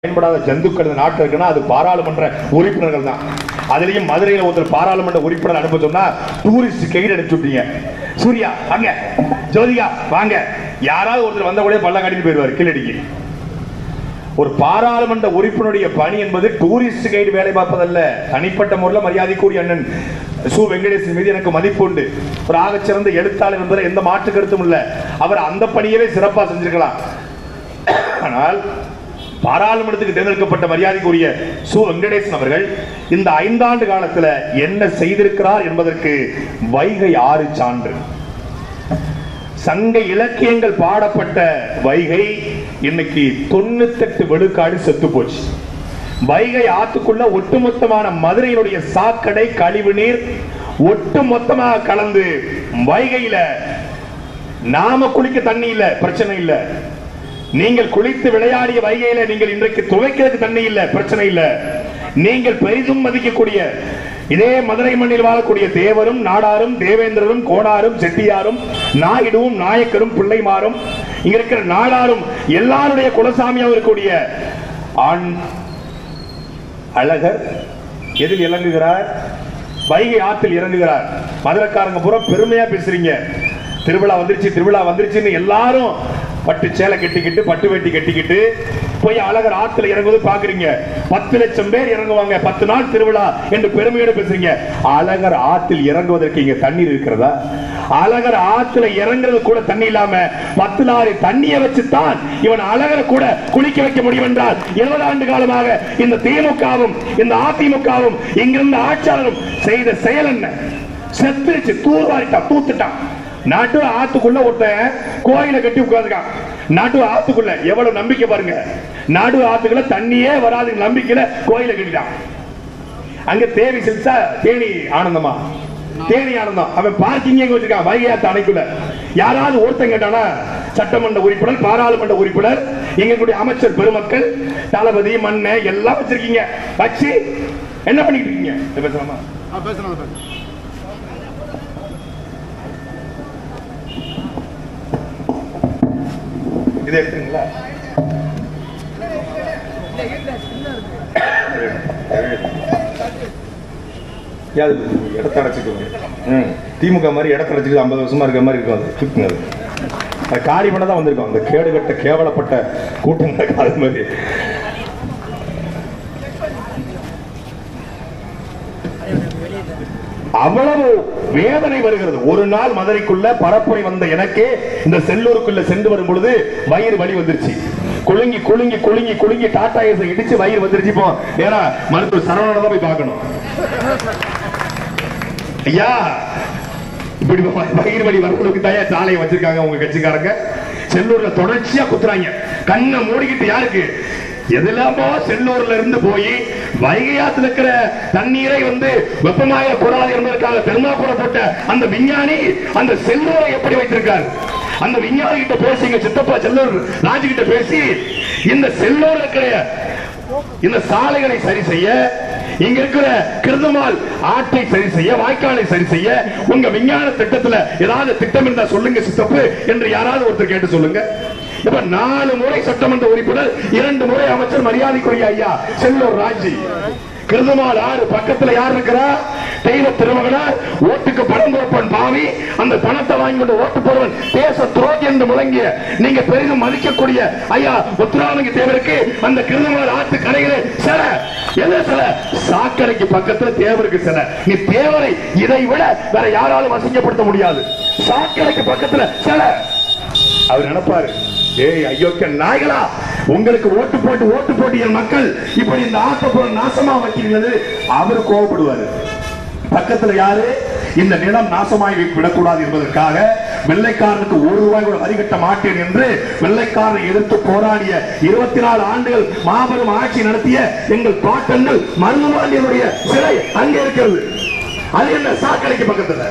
பயன்படாத ஜந்துக்கள் நாட்டில் இருக்குன்னா அது பாராளுமன்ற உறுப்பினர்கள் தான். அதுலயும் மதுரையில் ஒருத்தர் பாராளுமன்ற உறுப்பினர் அனுப்ப சொன்னா டூரிஸ்ட் கைடு அனுப்பிச்சுட்டீங்க. சூர்யா வாங்க, ஜோதிகா வாங்க, யாராவது ஒருத்தர் வந்த கூட பல்ல காட்டிட்டு போயிடுவார் கீழடிக்கு. ஒரு பாராளுமன்ற உறுப்பினருடைய பணி என்பது டூரிஸ்ட் கைடு வேலை பார்ப்பதல்ல. தனிப்பட்ட முறையில் மரியாதைக்குரிய அண்ணன் சு வெங்கடேசன் மீது எனக்கு மதிப்பு உண்டு. ஒரு ஆகச்சிறந்த எழுத்தாளர் என்பதில் எந்த மாற்று கருத்தும் இல்லை. அவர் அந்த பணியவே சிறப்பாக செஞ்சிருக்கலாம். ஆனால் பாராளுமன்றத்துக்கு தேர்ந்தெடுக்கப்பட்ட மரியாதைக்குரிய சு வெங்கடேசன் அவர்கள் இந்த 5 ஆண்டு காலத்தில் என்ன செய்திருக்கிறார் என்பதற்கு வைகை ஆறு சான்று. சங்க இலக்கியங்கள் பாடப்பட்ட வைகை இன்னைக்கு 98 விழுக்காடு செத்து போச்சு. வைகை ஆத்துக்குள்ள ஒட்டுமொத்தமான மதுரையினுடைய சாக்கடை கழிவு நீர் ஒட்டுமொத்தமாக கலந்து வைகையில நாம குளிக்க தண்ணி இல்ல, பிரச்சனை இல்ல. நீங்கள் குளித்து விளையாடிய வைகையில நீங்கள் இன்றைக்கு துவைக்கிறதுக்கு தண்ணி இல்ல, பிரச்சனை இல்ல. நீங்கள் பெரிதும் மதிக்கக்கூடிய இதே மதுரை மண்ணில் வாழக்கூடிய தேவரும் நாடாரும் தேவேந்திரரும் கோடாரும் செட்டியாரும் நாயுடுவும் நாயக்கரும் பிள்ளைமாரும் இங்க இருக்கிற நாடாரும் எல்லாருடைய குலசாமியாக இருக்கக்கூடிய ஆண் அழகர் எதில் இறங்குகிறார்? வைகை ஆற்றில் இறங்குகிறார். மதுரைக்காரங்க பூரா பெருமையா பேசுறீங்க, திருவிழா வந்துருச்சு திருவிழா வந்துருச்சுன்னு. எல்லாரும் பட்டு சேலை கட்டிக்கிட்டு பட்டு வேட்டி கட்டிக்கிட்டு போய் அழகர் ஆத்துல இறங்குவது பாக்குறீங்க. 10 லட்சம் பேர் இறங்குவாங்க, 10 நாள் திருவிழா என்று பெருமையோடு பேசுறீங்க. அழகர் ஆற்றில் இறங்குவதற்கு இங்க தண்ணீர் இருக்கிறதா? அழகர் ஆத்துல இறங்குறது கூட தண்ணி இல்லாம 10 லாரி தண்ணியை வச்சுதான் இவன் அழகரை கூட குளிக்க வைக்க முடியும் என்றால் 20 ஆண்டு காலமாக இந்த திமுகவும் இந்த அதிமுகவும் இங்கிருந்த ஆட்சியாளரும் செய்த செயல் என்ன? செத்துருச்சு, தூர்வாரிட்டான், தூத்துட்டான். நாட்டு ஆத்துக்குள்ள ஒருத்தன் கோயிலை கட்டி உட்கார்ந்துருக்கான். நாட்டு ஆத்துக்குள்ள எவ்வளவு நம்பிக்கை பாருங்க. நாடு ஆத்துக்குள்ள தண்ணியே வராது நம்பிக்கையில கோயிலை கட்டிட்டான். அங்க தேவி செலுத்தா தேனி ஆனந்தமா, தேனி ஆனந்தம். அவன் பார்க்கிங் எங்க வச்சிருக்கான்? வைகை ஆத்து அணைக்குள்ள. யாராவது ஒருத்தன் கேட்டானா சட்டமன்ற உறுப்பினர், பாராளுமன்ற உறுப்பினர், எங்களுடைய அமைச்சர் பெருமக்கள், தளபதி, மண்ணை எல்லாம் வச்சிருக்கீங்க. வச்சு என்ன பண்ணிட்டு இருக்கீங்க? பேசலாமா? பேசலாம். இது எடுத்துங்களா? இடத்த அடைச்சிட்டு திமுக மாதிரி இடத்த அடைச்சிட்டு 50 வருஷமா இருக்க மாதிரி இருக்கும். அது காரி பண்ண தான் வந்திருக்கோம். அந்த கேடுகட்ட கேவலப்பட்ட கூட்டங்களுக்கு அது மாதிரி. அவ்வளவு வேதனை வருகிறது. ஒரு நாள் மதுரைக்குள்ள பரப்புரை வந்த எனக்கு இந்த செல்லூருக்குள்ள சென்று வரும் பொழுது வயிறு வலி வந்துருச்சு. குலுங்கி குலுங்கி குலுங்கி குலுங்கி டாடா ஏஸை இடிச்சு வயிறு வந்துருச்சு. இப்போ ஏன்னா மருத்துவர் சரவணனை தான் போய் பார்க்கணும். ஐயா இப்படி வயிறு வலி வரவங்களுக்கு தான் சாலையை வச்சிருக்காங்க உங்க கட்சிக்காரங்க. செல்லூர்ல தொடர்ச்சியா குத்துறாங்க. கண்ணை மூடிக்கிட்டு யாருக்கு எதெல்லாமோ செல்லூர்ல இருந்து போய் வைகையாத்துல இருக்கிற தண்ணீரை வெப்பமாக கூடாது என்பதற்காக தெர்மாகோல போட்ட அந்த விஞ்ஞானி அந்த செல்லூரை எப்படி வைத்திருக்கார்? அந்த விஞ்ஞானி கிட்ட பேசி சித்தப்பா செல்லூர் ராஜு கிட்ட பேசி இந்த செல்லூர் இருக்கிற இந்த சாலைகளை சரி செய்ய, இங்க இருக்கிற கிருதமால் ஆற்றை சரி செய்ய, வாய்க்காலை சரி செய்ய உங்க விஞ்ஞான திட்டத்துல ஏதாவது திட்டம் இருந்தா சொல்லுங்க சித்தப்பு என்று யாராவது ஒருத்தர் கேட்டு சொல்லுங்க. இப்ப 4 முறை சட்டமன்ற உறுப்பினர், 2 முறை அமைச்சர் மரியாதைக்குரிய ஐயா செல்லூர் ராஜி. கிருதமால் ஆறு பக்கத்துல யார் இருக்கிறா? தெய்வ திருமகனார், ஓட்டுக்கு பணம் கொடுப்பவன் பாவி, அந்த பணத்தை வாங்கி கொண்டு ஓட்டு போடுவன் தேச துரோகி என்று முழங்கிய நீங்க பெரிதும் மதிக்கக்கூடிய ஐயா முத்துராமலிங்க தேவருக்கு அந்த கிருதமால் ஆற்று கரையிலே சிலை, எந்த சிலை? சாக்கடைக்கு பக்கத்துல தேவருக்கு சிலை. நீ தேவரை இதை விட வேற யாராலும் அசிங்கப்படுத்த முடியாது. சாக்கடைக்கு பக்கத்துல சிலை. அவர் நினைப்பாரு, ஏய் ஐயோக்க நாய்களா, உங்களுக்கு ஓட்டு போட்டு என் மக்கள் இப்படி இந்த ஆக்கப்பொருள் நாசமா வைக்கிறது. அவரு கோபப்படுவாரு. பக்கத்துல யாரு? இந்த நிலம் நாசமாய் விடக்கூடாது என்பதற்காக வெள்ளைக்காரனுக்கு 1 ரூபாய் கூட வரி கட்ட மாட்டேன் என்று வெள்ளைக்காரனை எதிர்த்து போராடிய 24 ஆண்டுகள் மாபெரும் ஆட்சி நடத்திய எங்கள் பாட்டன்கள் மருதுபாண்டியனுடைய சிலை அங்கே இருக்கிறது. அது என்ன? சாக்கடைக்கு பக்கத்துல.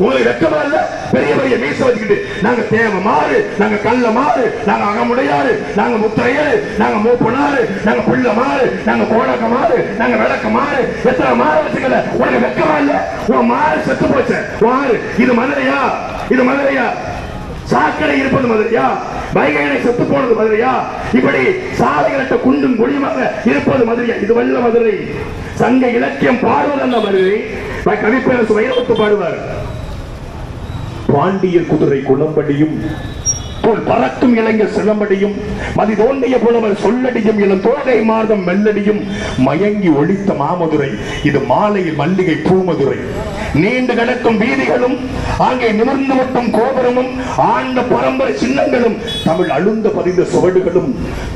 உங்களுக்கு வெக்கமா இல்ல? பெரிய பெரிய மீச வச்சுக்கிட்டு நாங்க தேவ மாறு, நாங்க கள்ள மாறு, நாங்க அகமுடையாறு, நாங்க முத்திரையரு, நாங்க மூப்பனாறு, நாங்க புள்ள மாறு, நாங்க கோடக்க மாறு, நாங்க விளக்க மாறு, எத்தனை மாறு வச்சுக்கல? உனக்கு வெக்கமா இல்ல? உன் மாறு செத்து போச்சு. மாறு இது மதுரையா? இது மதுரையா? சாக்கடை இருப்பது மதுரையா? வைகை அணை செத்து போனது மதுரையா? இப்படி சாலைகளற்ற குண்டும் குழியுமாக இருப்பது மதுரையா? இது வல்ல மதுரை. சங்க இலக்கியம் பாடுவது அந்த மதுரை. கவிப்பேரசு வைரமுத்து பாடுவார், பாண்டியர் குதிரை குளம்படியும் போல் பறக்கும் இளைஞர் சிலம்படியும் மதி தோண்டிய புலவர் சொல்லடியும் இளம் தோகை மார்தம் மெல்லடியும் மயங்கி ஒழித்த மாமதுரை. இது மாலையில் மல்லிகை பூமதுரை. நீண்டு கிடக்கும் வீதிகளும் அங்கே நிமிர்ந்து மட்டும் கோபுரமும் ஆண்ட பரம்பரை சின்னங்களும் தமிழ் அழுந்த பதிந்த சுவடுகளும்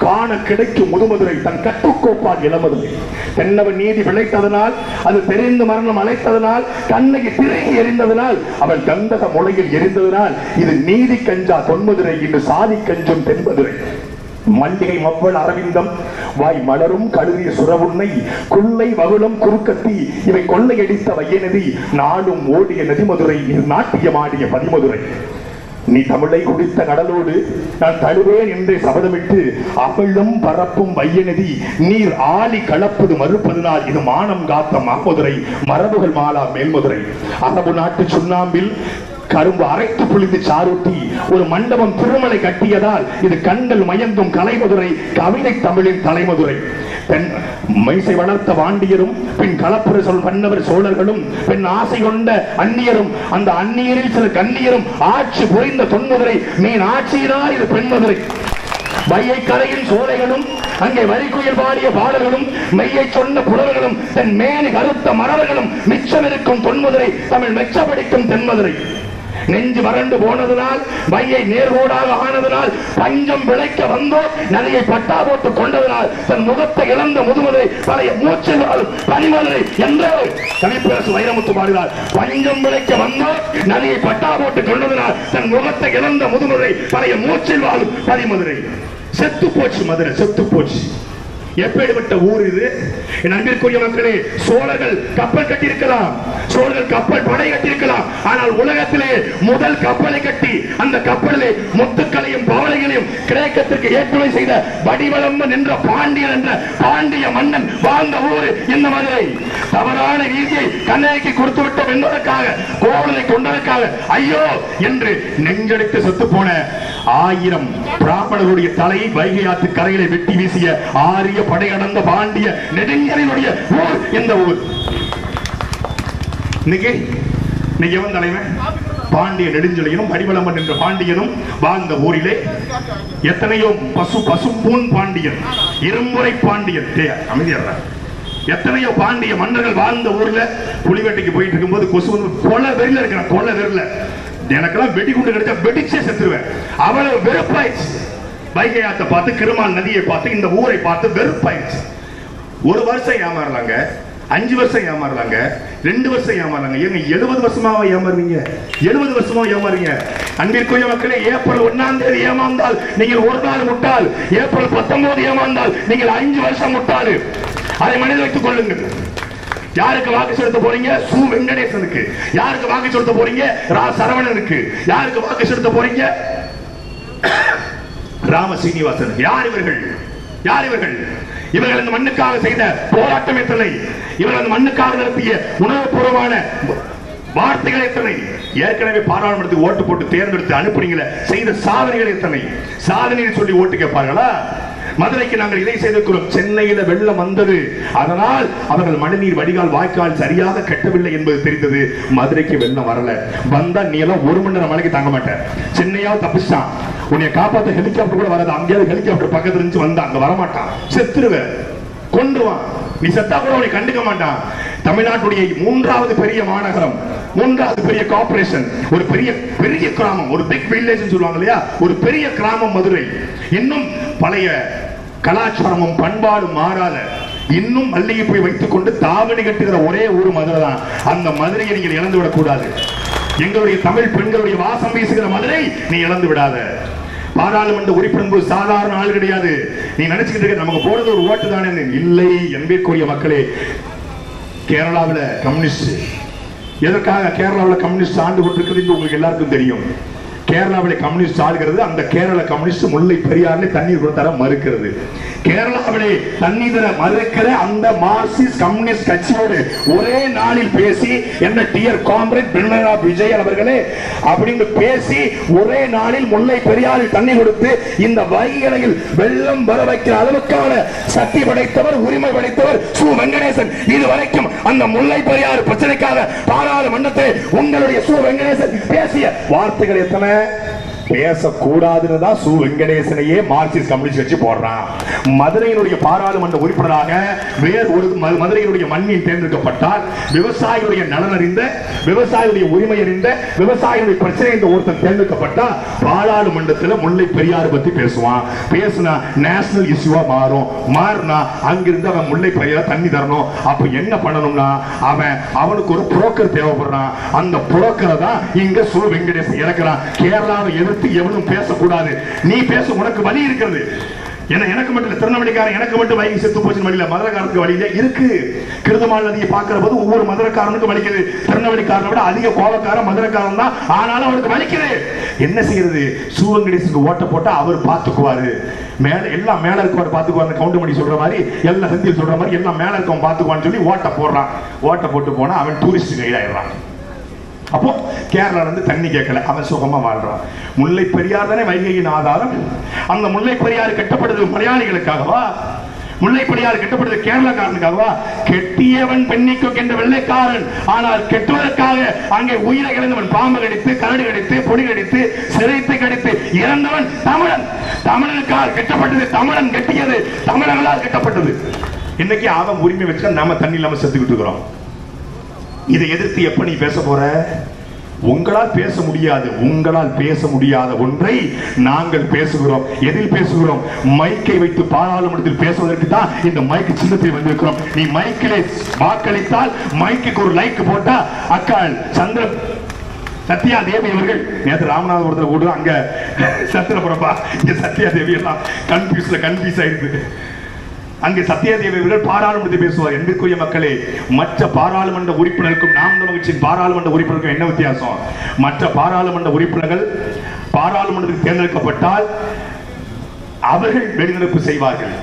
காண கிடைக்கும் முதுமதுரை தன் கட்டுக்கோப்பால் இளமதுரை. தென்னவன் நீதி விளைத்ததனால், அது தெரிந்து மரணம் அழைத்ததனால், கண்ணகி திரையை எரிந்ததனால், அவள் கந்தக முளையில் எரிந்ததனால் இது நீதி கஞ்சா தொன்மதுரை, இன்று சாதி கஞ்சும் தென்மதுரை. மல்லிகை மவ்வள் அரவிந்தம் வாய் மலரும் கழுதிய சுரவுன்னை கொள்ளை வகுளம் குறுக்கத்தி இவை கொள்ளையடித்த வையநதி நாடும் ஓடிய நதிமதுரை, நீர் நாட்டியமாடிய பதிமதுரை. நீ தமிழை குடித்த கடலோடு நான் தழுவேன் என்று சபதமிட்டு அமிழும் பரப்பும் வையநதி நீர் ஆலி கலப்பது மறுப்பதனால் இது மானம் காத்த மாமதுரை, மரபுகள் மாலா மேல்மதுரை. அரபு நாட்டு சுண்ணாம்பில் கரும்பு அரைத்து புளித்து சாரூட்டி ஒரு மண்டபம் திருமலை கட்டியதால் இது கண்கள் மயங்கும் கலைமதுரை, கவிதை தமிழின் தலைமதுரை. பெண் மைசை வளர்த்த வாண்டியரும் பின் கலப்புற சொல் பண்ணவர் சோழர்களும் பெண் ஆசை கொண்ட அந்நியரும் அந்த அந்நியரில் சில கண்ணியரும் ஆட்சி புரிந்த தொன்மதுரை, மீன் ஆட்சியினால் இது பெண்மதுரை. வையை கரையின் சோலைகளும் அங்கே வரிக்குயில் பாடிய பாடல்களும் மெய்யை சொன்ன புலவர்களும் தன் மேனி கருத்த மரவர்களும் மிச்சம் இருக்கும் தொன்மதுரை, தமிழ் மெச்சப்படிக்கும் தென்மதுரை. நெஞ்சு வறண்டு போனதனால் வையை நேர்கோடாக ஆனதனால் பஞ்சம் விளைக்க வந்தோ நதியை பட்டா போட்டு கொண்டதனால் தன் முகத்தை இழந்த முதுமதுரை பழைய மூச்சில் பனிமதுரை என்று கவிப்பேரசு வைரமுத்து பாடுகிறார். பஞ்சம் விளைக்க வந்தோ நதியை பட்டா போட்டு கொண்டதனால் தன் முகத்தை இழந்த முதுமதுரை பழைய மூச்சில் வாழும் பனிமதுரை. செத்து போச்சு மதுரை, செத்து போச்சு. எப்படிப்பட்ட ஊர் இது என் அன்பிற்குரிய மக்களே? சோழர்கள் கப்பல் கட்டியிருக்கலாம், சோழர்கள் கப்பல் படை கட்டியிருக்கலாம், ஆனால் உலகத்திலே முதல் கப்பலை கட்டி அந்த கப்பலிலே முத்துக்களையும் பவளைகளையும் கிரேக்கத்திற்கு ஏற்றுமதி செய்த வடிவளம்ப நின்ற பாண்டியன் என்ற பாண்டிய மன்னன் வாழ்ந்த ஊர் இந்த மதுரை. தவறான வீதியை கண்ணகிக்கு கொடுத்து விட்டோம் என்பதற்காக, கோவலனை கொண்டதற்காக ஐயோ என்று நெஞ்செடுத்து செத்து போன 1000 பிராமணர்களுடைய தலையை வைகை ஆற்று கரையிலே வெட்டி வீசிய ஆரிய படையடந்த பாண்டிய நெடுங்கரினுடைய ஊர் இந்த ஊர். இன்னைக்கு எவன் தலைவன்? பாண்டிய நெடுஞ்செழியனும் வடிவளம்பன் என்ற பாண்டியனும் வாழ்ந்த ஊரிலே எத்தனையோ பசும்பூன் பாண்டியன், இரும்புரை பாண்டியன், அமைதியார், எத்தனையோ பாண்டிய மன்னர்கள் வாழ்ந்த ஊர்ல புலிவேட்டைக்கு போயிட்டு இருக்கும்போது கொசு வந்து கொலை வெறில இருக்கிறான். கொலை வெறில எனக்கெல்லாம் வெடிகுண்டு கிடைச்சா வெடிச்சே செத்துருவேன். அவ்வளவு வெறுப்பாயிடுச்சு. வைகை ஆற்றை பார்த்து, கிருமால் நதியை பார்த்து, இந்த ஊரை பார்த்து வெறுப்பாயிடுச்சு. 1 வருஷம் ஏமாறலாங்க, 5 வருஷம் ஏமாறலாங்க, 2 வருஷம் ஏமாறலாங்க. ஏங்க 70 வருஷமாவா ஏமாறுவீங்க? 70 வருஷமா ஏமாறீங்க. அன்பிற்குரிய மக்களே, ஏப்ரல் 1ஆம் தேதி ஏமாந்தால் நீங்கள் ஒரு நாள் முட்டாள். ஏப்ரல் 19 ஏமாந்தால் நீங்கள் 5 வருஷம் முட்டாள். அதை மனதில் வைத்துக் கொள்ளுங்கள். யாருக்கு வாக்கு செலுத்த போறீங்க? சு வெங்கடேசனுக்கு. யாருக்கு வாக்கு செலுத்த போறீங்க? ரா சரவணனுக்கு. யாருக்கு வாக்கு செலுத்த போறீங்க? ராம சீனிவாசன். யார் இவர்கள்? யார் இவர்கள்? இவர்கள் இந்த மண்ணுக்காக செய்த போராட்டம் எத்தனை? இவர்கள் இந்த மண்ணுக்காக நடத்திய உணவுபூர்வமான வார்த்தைகள் எத்தனை? ஏற்கனவே பாராளுமன்றத்துக்கு ஓட்டு போட்டு தேர்ந்தெடுத்து அனுப்புறீங்களே, செய்த சாதனைகள் எத்தனை? சாதனையை சொல்லி ஓட்டு கேட்பார்களா? மதுரைக்கு நாங்கள் இதை செய்திருக்கிறோம். சென்னையில வெள்ளம் வந்தது, அதனால் அவர்கள் மழைநீர் வடிகால் வாய்க்கால் சரியாக கட்டவில்லை என்பது தெரிந்தது. மதுரைக்கு வெள்ளம் வரல. வந்தா நீ எல்லாம் 1 மணி நேரம் மழைக்கு தாங்க மாட்டேன். சென்னையாவது தப்பிச்சான், உன்னை காப்பாற்ற ஹெலிகாப்டர் கூட வராது. அங்கேயாவது ஹெலிகாப்டர் பக்கத்துல இருந்து வந்தா அங்க வரமாட்டான், செத்துருவேன், கொண்டுவான். நீ செத்தா கூட உன்னை கண்டுக்க மாட்டான். தமிழ்நாட்டுடைய 3வது பெரிய மாநகரம், 3வது பெரிய கார்ப்பரேஷன், ஒரு பெரிய பெரிய கிராமம், ஒரு பிக் வில்லேஜ் சொல்லுவாங்க இல்லையா, ஒரு பெரிய கிராமம் மதுரை. இன்னும் பழைய கலாச்சாரமும் பண்பாடும் மாறாத, இன்னும் மல்லிகை போய் வைத்துக் கொண்டு தாவணி கட்டுகிற ஒரே ஊர் மதுரை தான். அந்த மதுரையை நீங்கள் இழந்து விடக் கூடாது. எங்களுடைய தமிழ் பெண்களுடைய வாசம் வீசுகிற மதுரை நீ இழந்து விடாத. பாராளுமன்ற உறுப்பினர் சாதாரண ஆள் கிடையாது. நீ நினைச்சுக்கிட்டு இருக்க நமக்கு போறது ஒரு ஓட்டு தானே. இல்லை என்பதற்குரிய மக்களே, கேரளாவில் கம்யூனிஸ்ட், எதற்காக கேரளாவில் கம்யூனிஸ்ட் ஆண்டு கொண்டிருக்கிறது உங்களுக்கு எல்லாருக்கும் தெரியும். கேரளாவிலே கம்யூனிஸ்ட் ஆளுகிறது. அந்த கேரள கம்யூனிஸ்ட் முல்லை பெரியாறிலே தண்ணீர் கொடுத்தர மறுக்கிறது. கேரளாவிலே தண்ணீர் தர மறுக்கிற அந்த மார்க்சிஸ்ட் கம்யூனிஸ்ட் கட்சியோடு ஒரே நாளில் பேசி, என்ன டியர் காம்ரேட் பினராயி விஜயன் அவர்களே அப்படின்னு பேசி ஒரே நாளில் முல்லை பெரியாறில் தண்ணீர் கொடுத்து இந்த வைகையில் வெள்ளம் வர வைக்கிற அளவுக்கான சக்தி படைத்தவர், உரிமை படைத்தவர் சு. வெங்கடேசன். இதுவரைக்கும் அந்த முல்லை பெரியாறு பிரச்சனைக்காக பாராளுமன்றத்தில் உங்களுடைய சு. வெங்கடேசன் பேசிய வார்த்தைகள் எத்தனை? பேசக்கூடாதுன்னு தான் சு. வெங்கடேசனையே மார்க்சிஸ்ட் கம்யூனிஸ்ட் கட்சி போடுறான். மதுரையினுடைய பாராளுமன்ற உறுப்பினராக வேறு ஒரு மதுரையினுடைய மண்ணில் தேர்ந்தெடுக்கப்பட்டால் விவசாயிகளுடைய நலன் அறிந்த, விவசாயிகளுடைய உரிமை அறிந்த, விவசாயிகளுடைய பிரச்சனை இந்த ஒருத்தர் தேர்ந்தெடுக்கப்பட்டா பாராளுமன்றத்தில் முல்லை பெரியாறு பத்தி பேசுவான். பேசினா நேஷனல் இஷ்யூவா மாறும். மாறினா அங்கிருந்து அவன் முல்லை பெரியாறு தண்ணி தரணும். அப்ப என்ன பண்ணணும்னா அவனுக்கு ஒரு புரோக்கர் தேவைப்படுறான். அந்த புரோக்கரை தான் இங்க சு. வெங்கடேசன் இறக்குறான். கேரளாவை எதிர்த்து எவனும் பேசக்கூடாது. நீ பேச, உனக்கு வழி இருக்கிறது. எனக்கு மட்டும் இல்ல, திருநெல்வேலிக்காரன் எனக்கு மட்டும் வைகை செத்து போச்சு வழியில, மதுரைக்காரனுக்கு வழியில இருக்கு. கிருதமால் நதியை பார்க்கிற போது ஒவ்வொரு மதுரைக்காரனுக்கு வலிக்குது. திருநெல்வேலிக்காரனை விட அதிக கோபக்காரன் மதுரைக்காரன் தான். ஆனாலும் அவனுக்கு வலிக்குது. என்ன செய்யறது? சு. வெங்கடேசனுக்கு ஓட்ட போட்டா அவர் பாத்துக்குவாரு. மேல எல்லாம் மேல இருக்கவர் பாத்துக்குவாரு. கவுண்டமணி சொல்ற மாதிரி, எல்லாம் செந்தில் சொல்ற மாதிரி எல்லாம் மேல இருக்கவன் பாத்துக்குவான்னு சொல்லி ஓட்ட போடுறான். ஓட்ட போட்டு போனா அவன் டூரிஸ்ட் கைட் ஆயிடுறான். அப்போ கேரளா இருந்து தண்ணி கேட்கல, அவன் சுகமா வாழ்றான். முல்லை பெரியார் தானே வைகையின் ஆதாரம். அந்த முல்லை பெரியாறு கட்டப்படுது மலையாளிகளுக்காகவா? முல்லை பெரியாறு கட்டப்படுது கேரளக்காரனுக்காகவா? கெட்டியவன் பெண்ணிக்கு என்ற வெள்ளைக்காரன். ஆனால் கெட்டுவதற்காக அங்கே உயிரை இழந்தவன், பாம்பு கடித்து, கரடு கடித்து, பொடி கடித்து, சிறைத்து கடித்து இறந்தவன் தமிழன். தமிழனுக்காக கட்டப்பட்டது, தமிழன் கட்டியது, தமிழர்களால் கட்டப்பட்டது. இன்னைக்கு அவன் உரிமை வச்சு நாம தண்ணி இல்லாம செத்துக்கிட்டு இருக்கிறோம். இதை எதிர்த்து எப்ப நீ பேச போற? உங்களால் பேச முடியாது. உங்களால் பேச முடியாத ஒன்றை நாங்கள் பேசுகிறோம். எதில் பேசுகிறோம்? மைக்கை வைத்து பாராளுமன்றத்தில் பேசுவதற்கு தான் இந்த மைக்கு சின்னத்தை வந்திருக்கிறோம். நீ மைக்கிலே வாக்களித்தால், மைக்கு ஒரு லைக் போட்டா, அக்காள் சந்திர சத்யா தேவி அவர்கள் நேற்று ராமநாதபுரத்தில் கூட அங்க சத்திரபுரப்பா, இங்க சத்யா தேவி எல்லாம் கன்ஃபியூஸ் ஆயிருக்கு. அங்கே சத்யாதேவி அவர்கள் பாராளுமன்றத்தில் பேசுவார். என்பதற்குரிய மக்களே, மற்ற பாராளுமன்ற உறுப்பினருக்கும் நாம் தமிழர் கட்சியின் பாராளுமன்ற உறுப்பினருக்கும் என்ன வித்தியாசம்? மற்ற பாராளுமன்ற உறுப்பினர்கள் பாராளுமன்றத்தில் தேர்ந்தெடுக்கப்பட்டால் அவர்கள் வெளிநடப்பு செய்வார்கள்.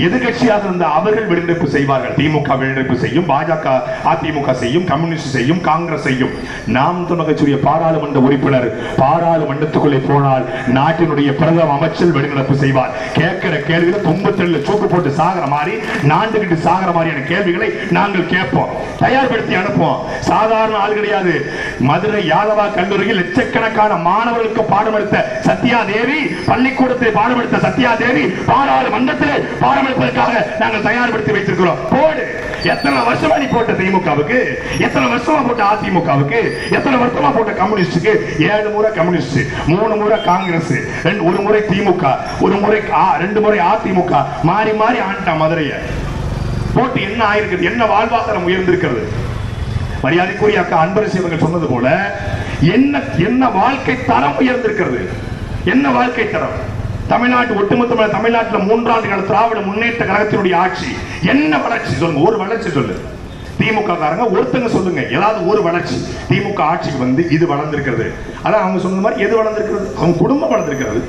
எதிர்கட்சியாக இருந்த அவர்கள் வெளிநடப்பு செய்வார்கள். திமுக வெளிநடப்பு செய்யும், பாஜக அதிமுக செய்யும், கம்யூனிஸ்ட் செய்யும், காங்கிரஸ் செய்யும். நாம் தமிழர் கட்சியுடைய பாராளுமன்ற உறுப்பினர் பாராளுமன்றத்துக்குள்ளே போனால் நாட்டினுடைய பிரதம அமைச்சர் வெளிநடப்பு செய்வார். கேட்கிற கேள்விகளை தும்பத்தெல்ல சூக்கு போட்டு சாகிற மாதிரி, நாண்டுகிட்டு சாகிற மாதிரியான கேள்விகளை நாங்கள் கேட்போம், தயார்படுத்தி அனுப்புவோம். சாதாரண ஆள் கிடையாது. மதுரை யாதவா கல்லூரியில் லட்சக்கணக்கான மாணவர்களுக்கு பாடமெடுத்த சத்யா தேவி, பள்ளிக்கூடத்தில் பாடமெடுத்த சத்யா தேவி பாராளுமன்றத்தில் பாடமெடுப்பதற்காக நாங்கள் தயார்படுத்தி வைத்திருக்கிறோம். போடு. எத்தனை வருஷமா நீ போட்ட திமுகவுக்கு, எத்தனை வருஷமா போட்ட அதிமுகவுக்கு, எத்தனை வருஷமா போட்ட கம்யூனிஸ்டுக்கு? 7 முறை கம்யூனிஸ்ட், 3 முறை காங்கிரஸ், 1 முறை திமுக, 2 முறை அதிமுக, மாறி மாறி ஆண்டா மதுரைய போட்டு என்ன ஆயிருக்கிறது? என்ன வாழ்வாதாரம் உயர்ந்திருக்கிறது? மரியாதைக்குரிய அக்கா அன்பரசி அவர்கள் சொன்னது போல என்ன வாழ்க்கை தரம் உயர்ந்திருக்கிறது? என்ன வாழ்க்கை தரம்? தமிழ்நாட்டு ஒட்டுமொத்த தமிழ்நாட்டில் 3 ஆண்டு கால திராவிட முன்னேற்ற கழகத்தினுடைய ஆட்சி என்ன வளர்ச்சி சொல்லுங்க? ஒரு வளர்ச்சி சொல்லு. திமுக காரங்க ஒருத்தங்க சொல்லுங்க, ஏதாவது ஒரு வளர்ச்சி. திமுக ஆட்சிக்கு வந்து இது வளர்ந்திருக்கிறது. அதான் அவங்க சொன்ன மாதிரி எது வளர்ந்திருக்கிறது? அவங்க குடும்பம் வளர்ந்திருக்கிறது,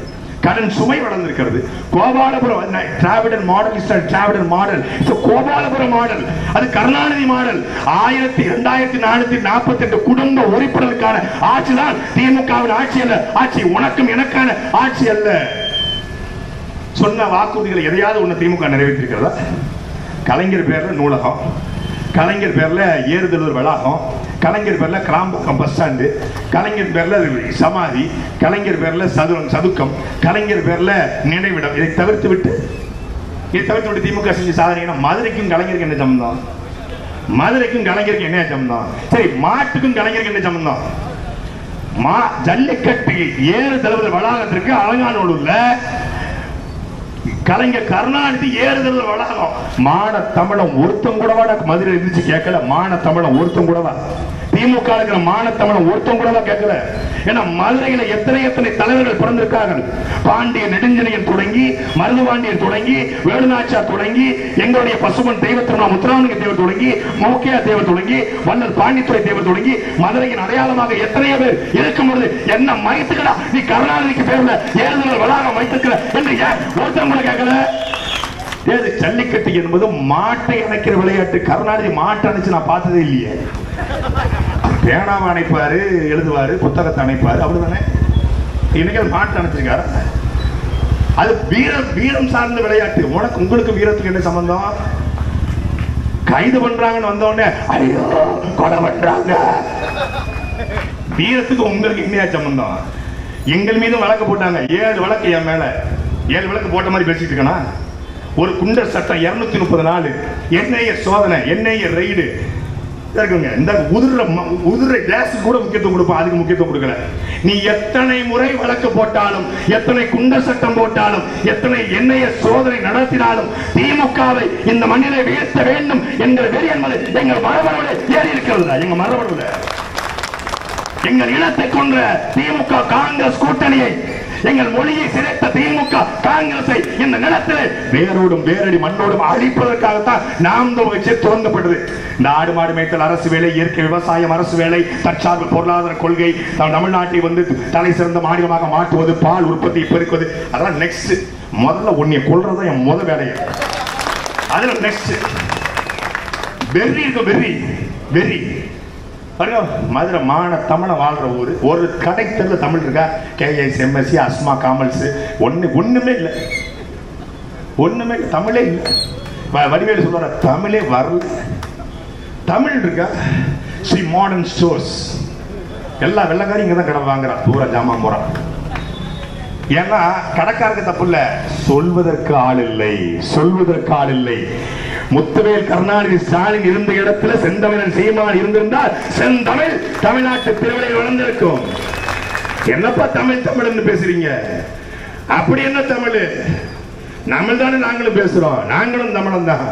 கடன் சுமை வளர்ந்திருக்கிறது. Gopalapuram Dravidian model is Dravidian model, Gopalapuram model, அது கருணாநிதி மாடல். 2448 குடும்ப உறுப்பினருக்கான ஆட்சி தான் திமுகவின் ஆட்சி அல்ல. ஆட்சி உனக்கும் எனக்கான ஆட்சி அல்ல. சொன்ன வாக்குறுதிகளை எதையாவது ஒண்ணு திமுக நிறைவேற்றிருக்கிறதா? கலைஞர் பேர்ல நூலகம், கலைஞர் பேர்ல ஏறுதலூர் வளாகம், கலைஞர் பேர்ல கிராம்பக்கம் பஸ் ஸ்டாண்டு, கலைஞர் பேர்ல சமாதி, கலைஞர் பேர்ல சதுக்கம், கலைஞர் பேர்ல நினைவிடம். இதை தவிர்த்து விட்டு திமுக செஞ்ச சாதனை. மதுரைக்கும் கலைஞருக்கு என்ன சம்பந்தம்? மதுரைக்கும் கலைஞருக்கு என்ன சம்பந்தம்? சரி, மாட்டுக்கும் கலைஞருக்கு என்ன சம்பந்தம்? ஜல்லிக்கட்டு ஏறுதழுவல் வளாகத்திற்கு அலங்காநல்லூர்ல கலைஞர் கருணாநிதி ஏறுதல் வளாகம். மான தமிழம் ஒருத்தம் கூடவா மதுரை இருந்துச்சு கேட்கல. மான தமிழம் ஒருத்தம் கூடவா? திமுக இருக்கிற மான தமிழம் ஒருத்தம் கூடவா கேட்கல. ஏன்னா மதுரையில எத்தனை தலைவர்கள் பிறந்திருக்கார்கள். பாண்டிய நெடுஞ்செழியன் தொடங்கி, மருதுபாண்டியன் தொடங்கி, வேலுநாச்சியார் தொடங்கி, எங்களுடைய பசுமன் தெய்வ திருமண முத்துராமலிங்க தேவர் தொடங்கி, மோக்கையா தேவர் தொடங்கி, வள்ளல் பாண்டித்துறை தேவர் தொடங்கி, மதுரையின் அடையாளமாக எத்தனையோ பேர் இருக்கும்போது என்ன மயத்துக்கடா நீ கருணாநிதிக்கு பேர்ல ஏறுதல் வளாகம் வைத்திருக்கிற என்று ஒருத்தர் கூட கேட்கல. ஜல்லிக்கட்டு என்பது மாட்டை அணைக்கிற விளையாட்டு. கருணாநிதி மாட்டை அணைச்சு நான் பார்த்ததே இல்லையே. பேனாவை அணைப்பாரு, எழுதுவாரு, புத்தகத்தை அணைப்பாரு, அப்படிதானே. இன்னைக்கு மாட்டை அணைச்சிருக்காரு. அது வீரம் சார்ந்த விளையாட்டு. உங்களுக்கு வீரத்துக்கு என்ன சம்பந்தம்? கைது பண்றாங்கன்னு வந்த உடனே ஐயோ கொலை பண்றாங்க. வீரத்துக்கு உங்களுக்கு என்ன சம்பந்தம்? எங்கள் மீதும் வழக்கு போட்டாங்க. 7 வழக்கு என் மேல. 7 வழக்கு போட்ட மாதிரி பேசிட்டு இருக்கனா? ஒரு குண்டர் சட்டம் 230 நாள், என்ஐஏ சோதனை, என்ஐஏ ரைடு இருக்குங்க. இந்த உதிர கேஸ் கூட முக்கியத்துவம் கொடுப்போம், அதுக்கு முக்கியத்துவம் கொடுக்கல. நீ எத்தனை முறை வழக்கு போட்டாலும், எத்தனை குண்டர் சட்டம் போட்டாலும், எத்தனை என்ஐஏ சோதனை நடத்தினாலும் திமுகவை இந்த மண்ணிலே வீழ்த்த வேண்டும் என்கிற வெறி என்பது எங்கள் மரபணுவிலே ஏறி இருக்கிறது. எங்க மரபணுவில எங்கள் இனத்தை கொன்ற திமுக காங்கிரஸ் கூட்டணியை, எங்கள் மொழியை சிதைத்த திமுக காங்கிரஸை இந்த நிலத்தில் வேரோடும் வேரடி மண்ணோடும் அழிப்பதற்காகத்தான் நாம் துவங்கப்பட்டது. இந்த ஆடு மாடு மேய்த்தல் அரசு வேலை, இயற்கை விவசாயம் அரசு வேலை, தற்சார்பு பொருளாதார கொள்கை, தமிழ்நாட்டை தலை சிறந்த மாநிலமாக மாற்றுவது, பால் உற்பத்தியை பெருக்குவது, அதெல்லாம் நெக்ஸ்ட். முதல்ல உன்னை கொள்றதா என் முதல் வேலையை. அதுல நெக்ஸ்ட் வெறி இருக்கு. வெறி மதுரை மான தமிழ வாழ்ற ஊரு. ஒரு கடை தெருல தமிழ் இருக்கா? கேஎஸ், எம்எஸ்சி, அஸ்மா, காமல்ஸ் ஒண்ணுமே இல்லை. தமிழே இல்லை. வடிவேலு சொல்ற தமிழே வரல. தமிழ் இருக்கா? ஸ்ரீ மாடர்ன் ஸ்டோர்ஸ் எல்லா வெள்ளக்காரும் இங்கதான் கடை வாங்குறா. பூரா ஜாமான் போறா. ஏன்னா கடைக்காரருக்கு தப்பு இல்ல, சொல்வதற்கு ஆள் இல்லை. முத்துவேல் கருணாநிதி ஸ்டாலின் இருந்த இடத்துல செந்தமிழன் சீமான் இருந்திருந்தால் செந்தமிழ் தமிழ்நாட்டு திருவிழை வளர்ந்திருக்கும். என்னப்பா தமிழ் பேசுறீங்க? அப்படி என்ன தமிழ்? நம்ம தானே நாங்களும் பேசுறோம், நாங்களும் தமிழன் தான்.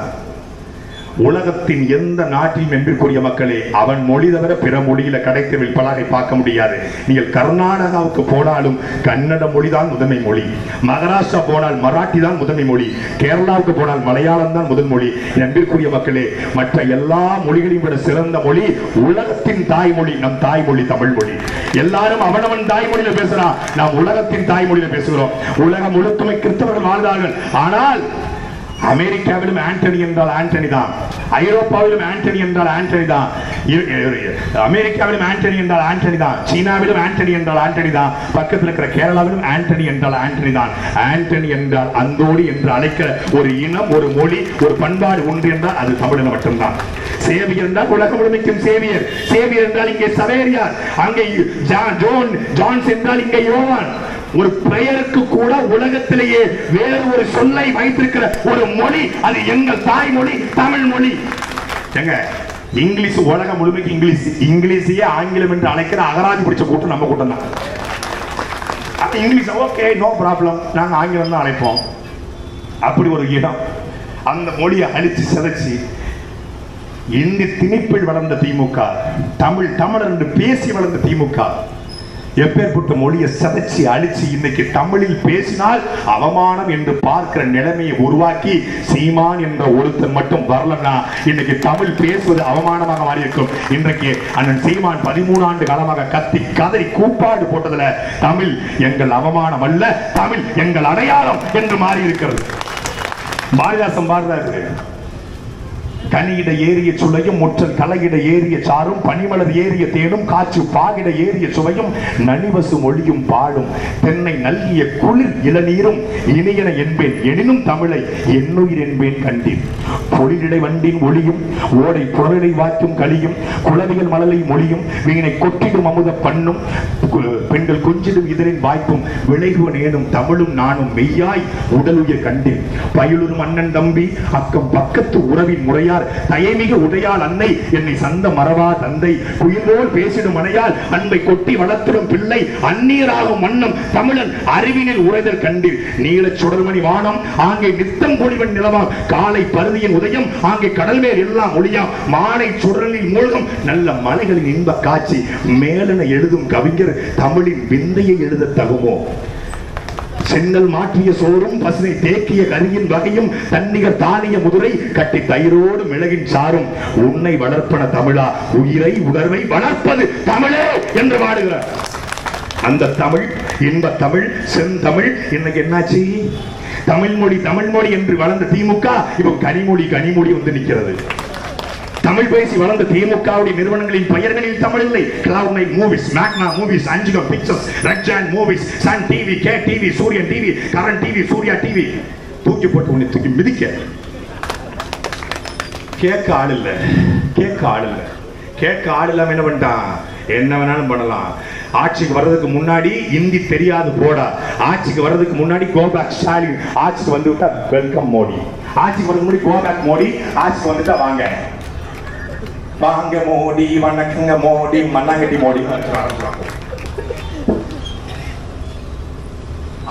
உலகத்தின் எந்த நாட்டிலும் என்பதற்குரிய மக்களே, அவன் மொழி தவிர பிற மொழியில கடைத்தெருவில் பலகை பார்க்க முடியாது. நீங்கள் கர்நாடகாவுக்கு போனாலும் கன்னட மொழி தான் முதன்மை மொழி, மகாராஷ்டிரா போனால் மராட்டி தான் முதன்மை மொழி, கேரளாவுக்கு போனால் மலையாளம் தான் முதல் மொழி. என்பதற்குரிய மக்களே, மற்ற எல்லா மொழிகளையும் விட சிறந்த மொழி உலகத்தின் தாய்மொழி, நம் தாய்மொழி தமிழ் மொழி. எல்லாரும் அவனவன் தாய்மொழியில பேசுறான், நாம் உலகத்தின் தாய்மொழியில பேசுகிறோம். உலகம் முழுக்கமை கிறிஸ்தவர்கள் வாழ்ந்தார்கள். ஆனால் அமெரிக்காவிலும் ஆண்டனி என்றால் ஆண்டனி தான், ஐரோப்பாவிலும் ஆண்டனி என்றால் ஆண்டனி தான், அமெரிக்காவிலும் ஆண்டனி என்றால் ஆண்டனி தான், சீனாவிலும் ஆண்டனி என்றால் ஆண்டனி தான், பக்கத்தில் இருக்கிற கேரளாவிலும் ஆண்டனி என்றால் ஆண்டனி தான். ஆண்டனி என்றால் அந்தோடி என்று அழைக்கிற ஒரு இனம், ஒரு மொழி, ஒரு பண்பாடு ஒன்று என்றால் அது தமிழன் மட்டும்தான். சேவியர் என்றால் உலகம் முழுமைக்கும் சேவியர். சேவியர் என்றால் இங்கே சவேரியார், அங்கே ஜான்ஸ் என்றால் இங்கே யோவான். ஒரு பெயருக்கு கூட உலகத்திலேயே வேறு ஒரு சொல்லை வைத்திருக்கிற ஒரு மொழி, அது எங்கள் தாய்மொழி தமிழ் மொழி. இங்கிலீஷ் உலகம் முழுமைக்கு இங்கிலீஷையே ஆங்கிலம் என்று அழைக்கிற அகராதி பிடிச்ச கூட்டம் நம்ம கூட்டம் தான். இங்கிலீஷ் ஓகே, நோ ப்ராப்ளம், நாங்க ஆங்கிலம் தான் அழைப்போம். அப்படி ஒரு இடம். அந்த மொழியை அழிச்சு சிதைச்சு இந்தி திணிப்பில் வளர்ந்த திமுக, தமிழர் என்று பேசி வளர்ந்த திமுக, எப்பேற்பட்ட மொழியை சதைச்சு அழிச்சு இன்னைக்கு தமிழில் பேசினால் அவமானம் என்று பார்க்கிற நிலைமையை உருவாக்கி சீமான் என்ற ஒருத்தர் மட்டும் வரலன்னா இன்னைக்கு தமிழ் பேசுவது அவமானமாக மாறி இருக்கும். இன்றைக்கு அண்ணன் சீமான் 13 ஆண்டு காலமாக கத்தி கதறி கூப்பாடு போட்டதுல தமிழ் எங்கள் அவமானம் அல்ல, தமிழ் எங்கள் அடையாளம் என்று மாறி இருக்கிறது. பாரதிதாசன் பாடுறாரு, கனியிட ஏறிய சுளையும் முற்றல் கலையிட ஏறிய சாரும் பனிமலர் ஏறிய தேனும் காற்று பாகிட ஏறிய சுவையும் நனிவசு மொழியும் பாடும் தென்னை நல்கிய குளிர் இளநீரும் இனியன என்பேன் எனினும் தமிழை என்னுயிர் என்பேன் கண்டேன். பொழிலிடை வண்டின் ஒளியும் ஓடை புரளை வாக்கும் களியும் குளவியல் மலலை மொழியும் வீணை கொட்டிடும் அமுத பண்ணும் பெண்கள் கொஞ்சிடும் இதனின் வாய்ப்பும் விளைகுவன் ஏனும் தமிழும் நானும் மெய்யாய் உடலுயிர் கண்டேன். பயிலுறும் அண்ணன் தம்பி அக்கம் பக்கத்து உறவின் முறையார் பாடுகிறார். தயமிகு உடையால் அன்னை என்னை சந்த மறவா தந்தை குயில் போல் பேசிடும் மனையால் அன்பை கொட்டி வளர்த்திடும் பிள்ளை அந்நீராகும் மன்னம் தமிழன் அறிவினில் உரைதல் கண்டீர். நீல சுடர்மணி வானம் ஆங்கே நித்தம் பொழிவன் நிலவாம் காலை பருதியின் உதயம் ஆங்கே கடல் மேல் எல்லாம் ஒளியாம் மாலை சுடரில் மூழ்கும் நல்ல மலைகளின் இன்ப காட்சி மேலென எழுதும் கவிஞர் தமிழின் விந்தையை எழுத தகுமோ? சென்னல் மாற்றிய சோறும் பசுனை தேக்கிய கரியின் வகையும் தன்னிகர் தானிய முதுரை கட்டி தயிரோடு மிளகின் சாரும் உன்னை வளர்ப்பன தமிழா உயிரை உணர்வை வளர்ப்பது தமிழே என்று பாடுகிறார். அந்த தமிழ் இன்ப தமிழ் செந்தமிழ் இன்னைக்கு என்னாச்சு? தமிழ்மொழி தமிழ்மொழி என்று வளர்ந்த திமுக இப்போ கனிமொழி கனிமொழி வந்து நிற்கிறது. தமிழ் பேசி வளர்ந்த திமுகவுடைய நிறுவனங்களின் பெயர்களில் தமிழ் இல்லை. Cloud Nine Movies, Magna Movies, Anjugam Pictures, Red Giant Movies, Sun TV, K TV, Suriyan TV, Current TV, Surya TV தூக்கி போட்டு உன்னை தூக்கி மிதிக்க. கேட்க ஆள் இல்ல, கேட்க ஆள் இல்ல, கேட்க ஆள் இல்லாம என்ன பண்ணிட்டான்? என்ன வேணாலும் பண்ணலாம். ஆட்சிக்கு வர்றதுக்கு முன்னாடி இந்தி தெரியாது போடா, ஆட்சிக்கு வர்றதுக்கு முன்னாடி கோபேக் ஸ்டாலின், ஆட்சிக்கு வந்து விட்டா வெல்கம் மோடி, ஆட்சிக்கு வர்றதுக்கு முன்னாடி கோபேக் மோடி, ஆட்சிக்கு வந்துட்டா வாங்க வாங்க மோடி வணக்கங்க மோடி மண்ணாங்கட்டி மோடி.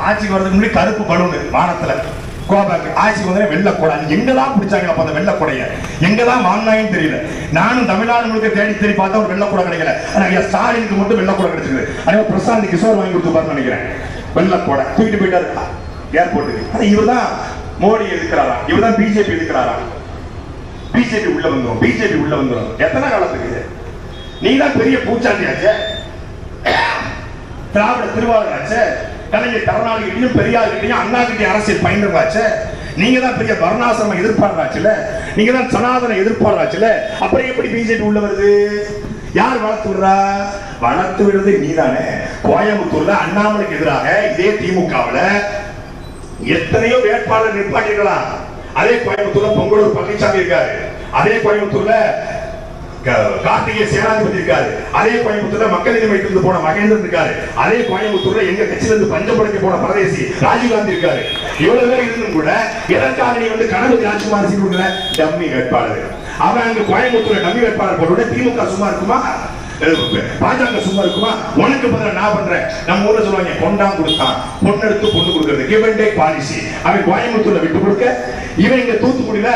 ஆட்சிக்கு வரதுக்கு முன்னாடி கருப்பு பலூன் வானத்துல கோபேக், ஆட்சிக்கு வந்து வெள்ளக்கூடை. எங்கதான் பிடிச்சாங்க அப்ப அந்த வெள்ளக்கூடைய? எங்கதான் வாங்கினாங்கன்னு தெரியல. நானும் தமிழ்நாடு முழுக்க தேடி தேடி பார்த்தா ஒரு வெள்ளக்கூடை கிடைக்கல. ஆனா ஸ்டாலினுக்கு மட்டும் வெள்ளக்கூடை கிடைச்சிருக்கு. அதே பிரசாந்த் கிஷோர் வாங்கி கொடுத்து நினைக்கிறேன் வெள்ளக்கூடை தூக்கிட்டு போயிட்டாரு ஏர்போர்ட்டுக்கு. ஆனா இவர்தான் மோடி எதிர்க்கிறாரா? இவர்தான் பிஜேபி எதிர்க்கிறாரா? பிஜேபி உள்ள வந்துடும், பிஜேபி உள்ள வந்துடும். எத்தனை காலத்துக்கு? நீதான் பெரிய பூச்சாண்டியாச்ச, திராவிட திருவாரூராச்ச, கலைஞர் கருணாநிதி கிட்டையும் பெரியார் கிட்டையும் அண்ணா கிட்டையும் அரசியல் பயின்றவாச்ச. நீங்க தான் பெரிய வர்ணாசிரம எதிர்ப்பாளராச்சுல, நீங்க தான் சனாதன எதிர்ப்பாளராச்சுல. அப்புறம் எப்படி பிஜேபி உள்ள வருது? யார் வளர்த்து விடுறா? வளர்த்து விடுறது நீதானே. கோயம்புத்தூர்ல அண்ணாமலைக்கு எதிராக இதே திமுகவுல எத்தனையோ வேட்பாளர் நிற்பாட்டிருக்கலாம். அதே கோயம்புத்தூர்ல பொங்கலூர் பழனிசாமி இருக்காரு, அதே கோயம்புத்தூர்ல கார்த்திகேய சேனாதிபதி இருக்காரு, அதே கோயம்புத்தூர்ல மக்கள் நீதி மையத்திலிருந்து போன மகேந்திரன் இருக்காரு, அதே கோயம்புத்தூர்ல எங்க கட்சியிலிருந்து பஞ்சப்படைக்க போன பரதேசி ராஜீவ்காந்தி இருக்காரு. இவ்வளவு பேர் இருந்தும் கூட எதற்காக நீ வந்து கணபதி ராஜ்குமார் சீட்டு டம்மி வேட்பாளர்? அவன் அங்க கோயம்புத்தூர்ல டம்மி வேட்பாளர் போட்டு திமுக சும்மா இருக்குமா? பாஜக சும்மா இருக்குமா? உனக்கு பதிலா நான் பண்றேன். நம்ம ஊர்ல சொல்லுவாங்க பொண்டாம் கொடுத்தான், பொண்ணு எடுத்து பொண்ணு கொடுக்கிறது, கிவ் அண்ட் டேக் பாலிசி. அவன் கோயம்புத்தூர்ல விட்டு கொடுக்க, இவன் இங்க தூத்துக்குடியில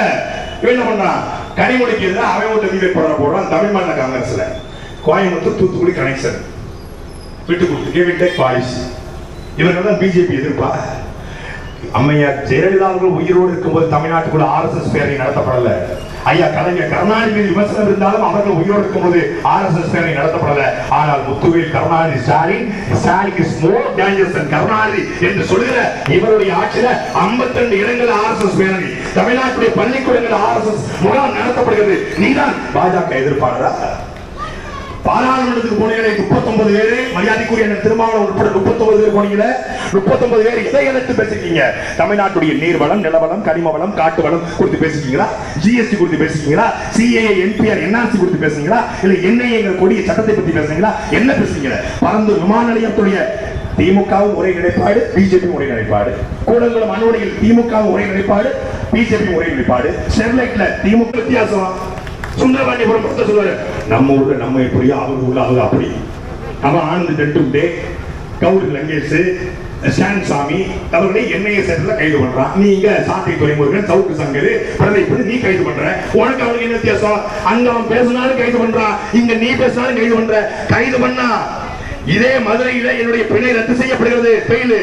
இவன் என்ன பண்றான்? கனிமொழிக்கு எதிராக அவன் ஒரு டம்மி வேட்பாளர் போடுறான். தமிழ் மாநில காங்கிரஸ்ல கோயம்புத்தூர் தூத்துக்குடி கனெக்ஷன் விட்டு கொடுத்து கிவ் அண்ட் டேக் பாலிசி. இவர்கள் தான் பிஜேபி எதிர்ப்பா? அம்மையார் ஜெயலலிதா அவர்கள் உயிரோடு இருக்கும்போது தமிழ்நாட்டுக்குள்ள RSS பேரணி நடத்தப்படல. ஐயா கலைஞர் கருணாநிதி விமர்சனம் இருந்தாலும் அவர்கள் உயிரோடு இருக்கும்போது RSS பேரணி நடத்தப்படல. ஆனால் Muthuvel Karunanidhi Stalin is more dangerous than Karunanidhi என்று சொல்லுகிற இவருடைய ஆட்சியில 52 இடங்கள் RSS பேரணி, தமிழ்நாட்டுடைய பள்ளிக்கூடங்கள் RSS முகாம் நடத்தப்படுகிறது. நீதான் பாஜக எதிர்ப்பாளரா? பாராளுமன்றத்துக்கு போனீங்களே 39 பேர், மரியாதைக்குரிய திருமாவளவன் உட்பட 39 பேர் போனீங்களே. 39 பேர் இதை எடுத்து பேசிருக்கீங்க. தமிழ்நாட்டுடைய நீர்வளம், நிலவளம், கனிம வளம், காட்டு வளம் குறித்து பேசிருக்கீங்களா? ஜிஎஸ்டி குறித்து பேசிருக்கீங்களா? சிஏஏ, NPR, NRC குறித்து பேசுறீங்களா? இல்ல NIA கொடிய சட்டத்தை பத்தி பேசுறீங்களா? என்ன பேசுறீங்க? பரந்தூர் விமான நிலையத்துடைய திமுகவும் ஒரே நிலைப்பாடு, பிஜேபி ஒரே நிலைப்பாடு. கூடங்குளம் அணுவடையில் திமுகவும் ஒரே நிலைப்பாடு, பிஜேபி ஒரே நிலைப்பாடு. ஸ்டெர்லைட்ல திமுக வித்தியாசம். சுந்தரபாண்டியபுரம் பொறுத்த சொல்லுவாரு, நம்ம ஊர்ல நம்ம எப்படியோ அவங்க ஊர்ல அவங்க அப்படி. அவன் ஆனந்த் டெட்டுண்டே, கௌரி லங்கேஷ், சாமி அவர்களை NIA சேர்த்துல கைது பண்றான். நீங்க சாட்டை துறைமுருகன், சவுக்கு சங்கர், பிரதேச நீ கைது பண்ற. உனக்கு அவனுக்கு என்ன வித்தியாசம்? அங்க அவன் பேசினாலும் கைது பண்றான், இங்க நீ பேசினாலும் கைது பண்ற. கைது பண்ணா இதே மதுரையில என்னுடைய பிணை ரத்து செய்யப்படுகிறது. பெயில்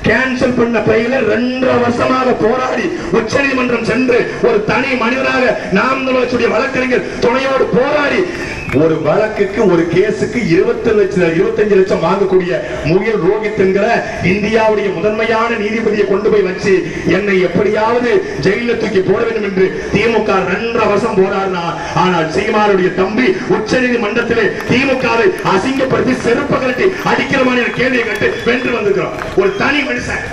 கேன்சல் பண்ண பெயில 2 வருஷமாக போராடி உச்சநீதிமன்றம் சென்று ஒரு தனி மனிதனாக நாம் தமிழருடைய வழக்கறிஞர் துணையோடு போராடி ஒரு வழக்குக்கு ஒரு கேஸுக்கு 25 லட்சம் வாங்கக்கூடிய முயல் ரோஹித் என்கிற இந்தியாவுடைய முதன்மையான நீதிபதியை கொண்டு போய் வச்சு என்னை எப்படியாவது ஜெயில தூக்கி போட வேண்டும் என்று திமுக 2 வருஷம் போராடினா. ஆனால் சீமானுடைய தம்பி உச்ச நீதிமன்றத்திலே திமுகவை அசிங்கப்படுத்தி செருப்பு கட்டி அடிக்கிற மாதிரி கேள்வியை கேட்டு வென்று வந்திருக்கிறோம். ஒரு தனி மனுஷன்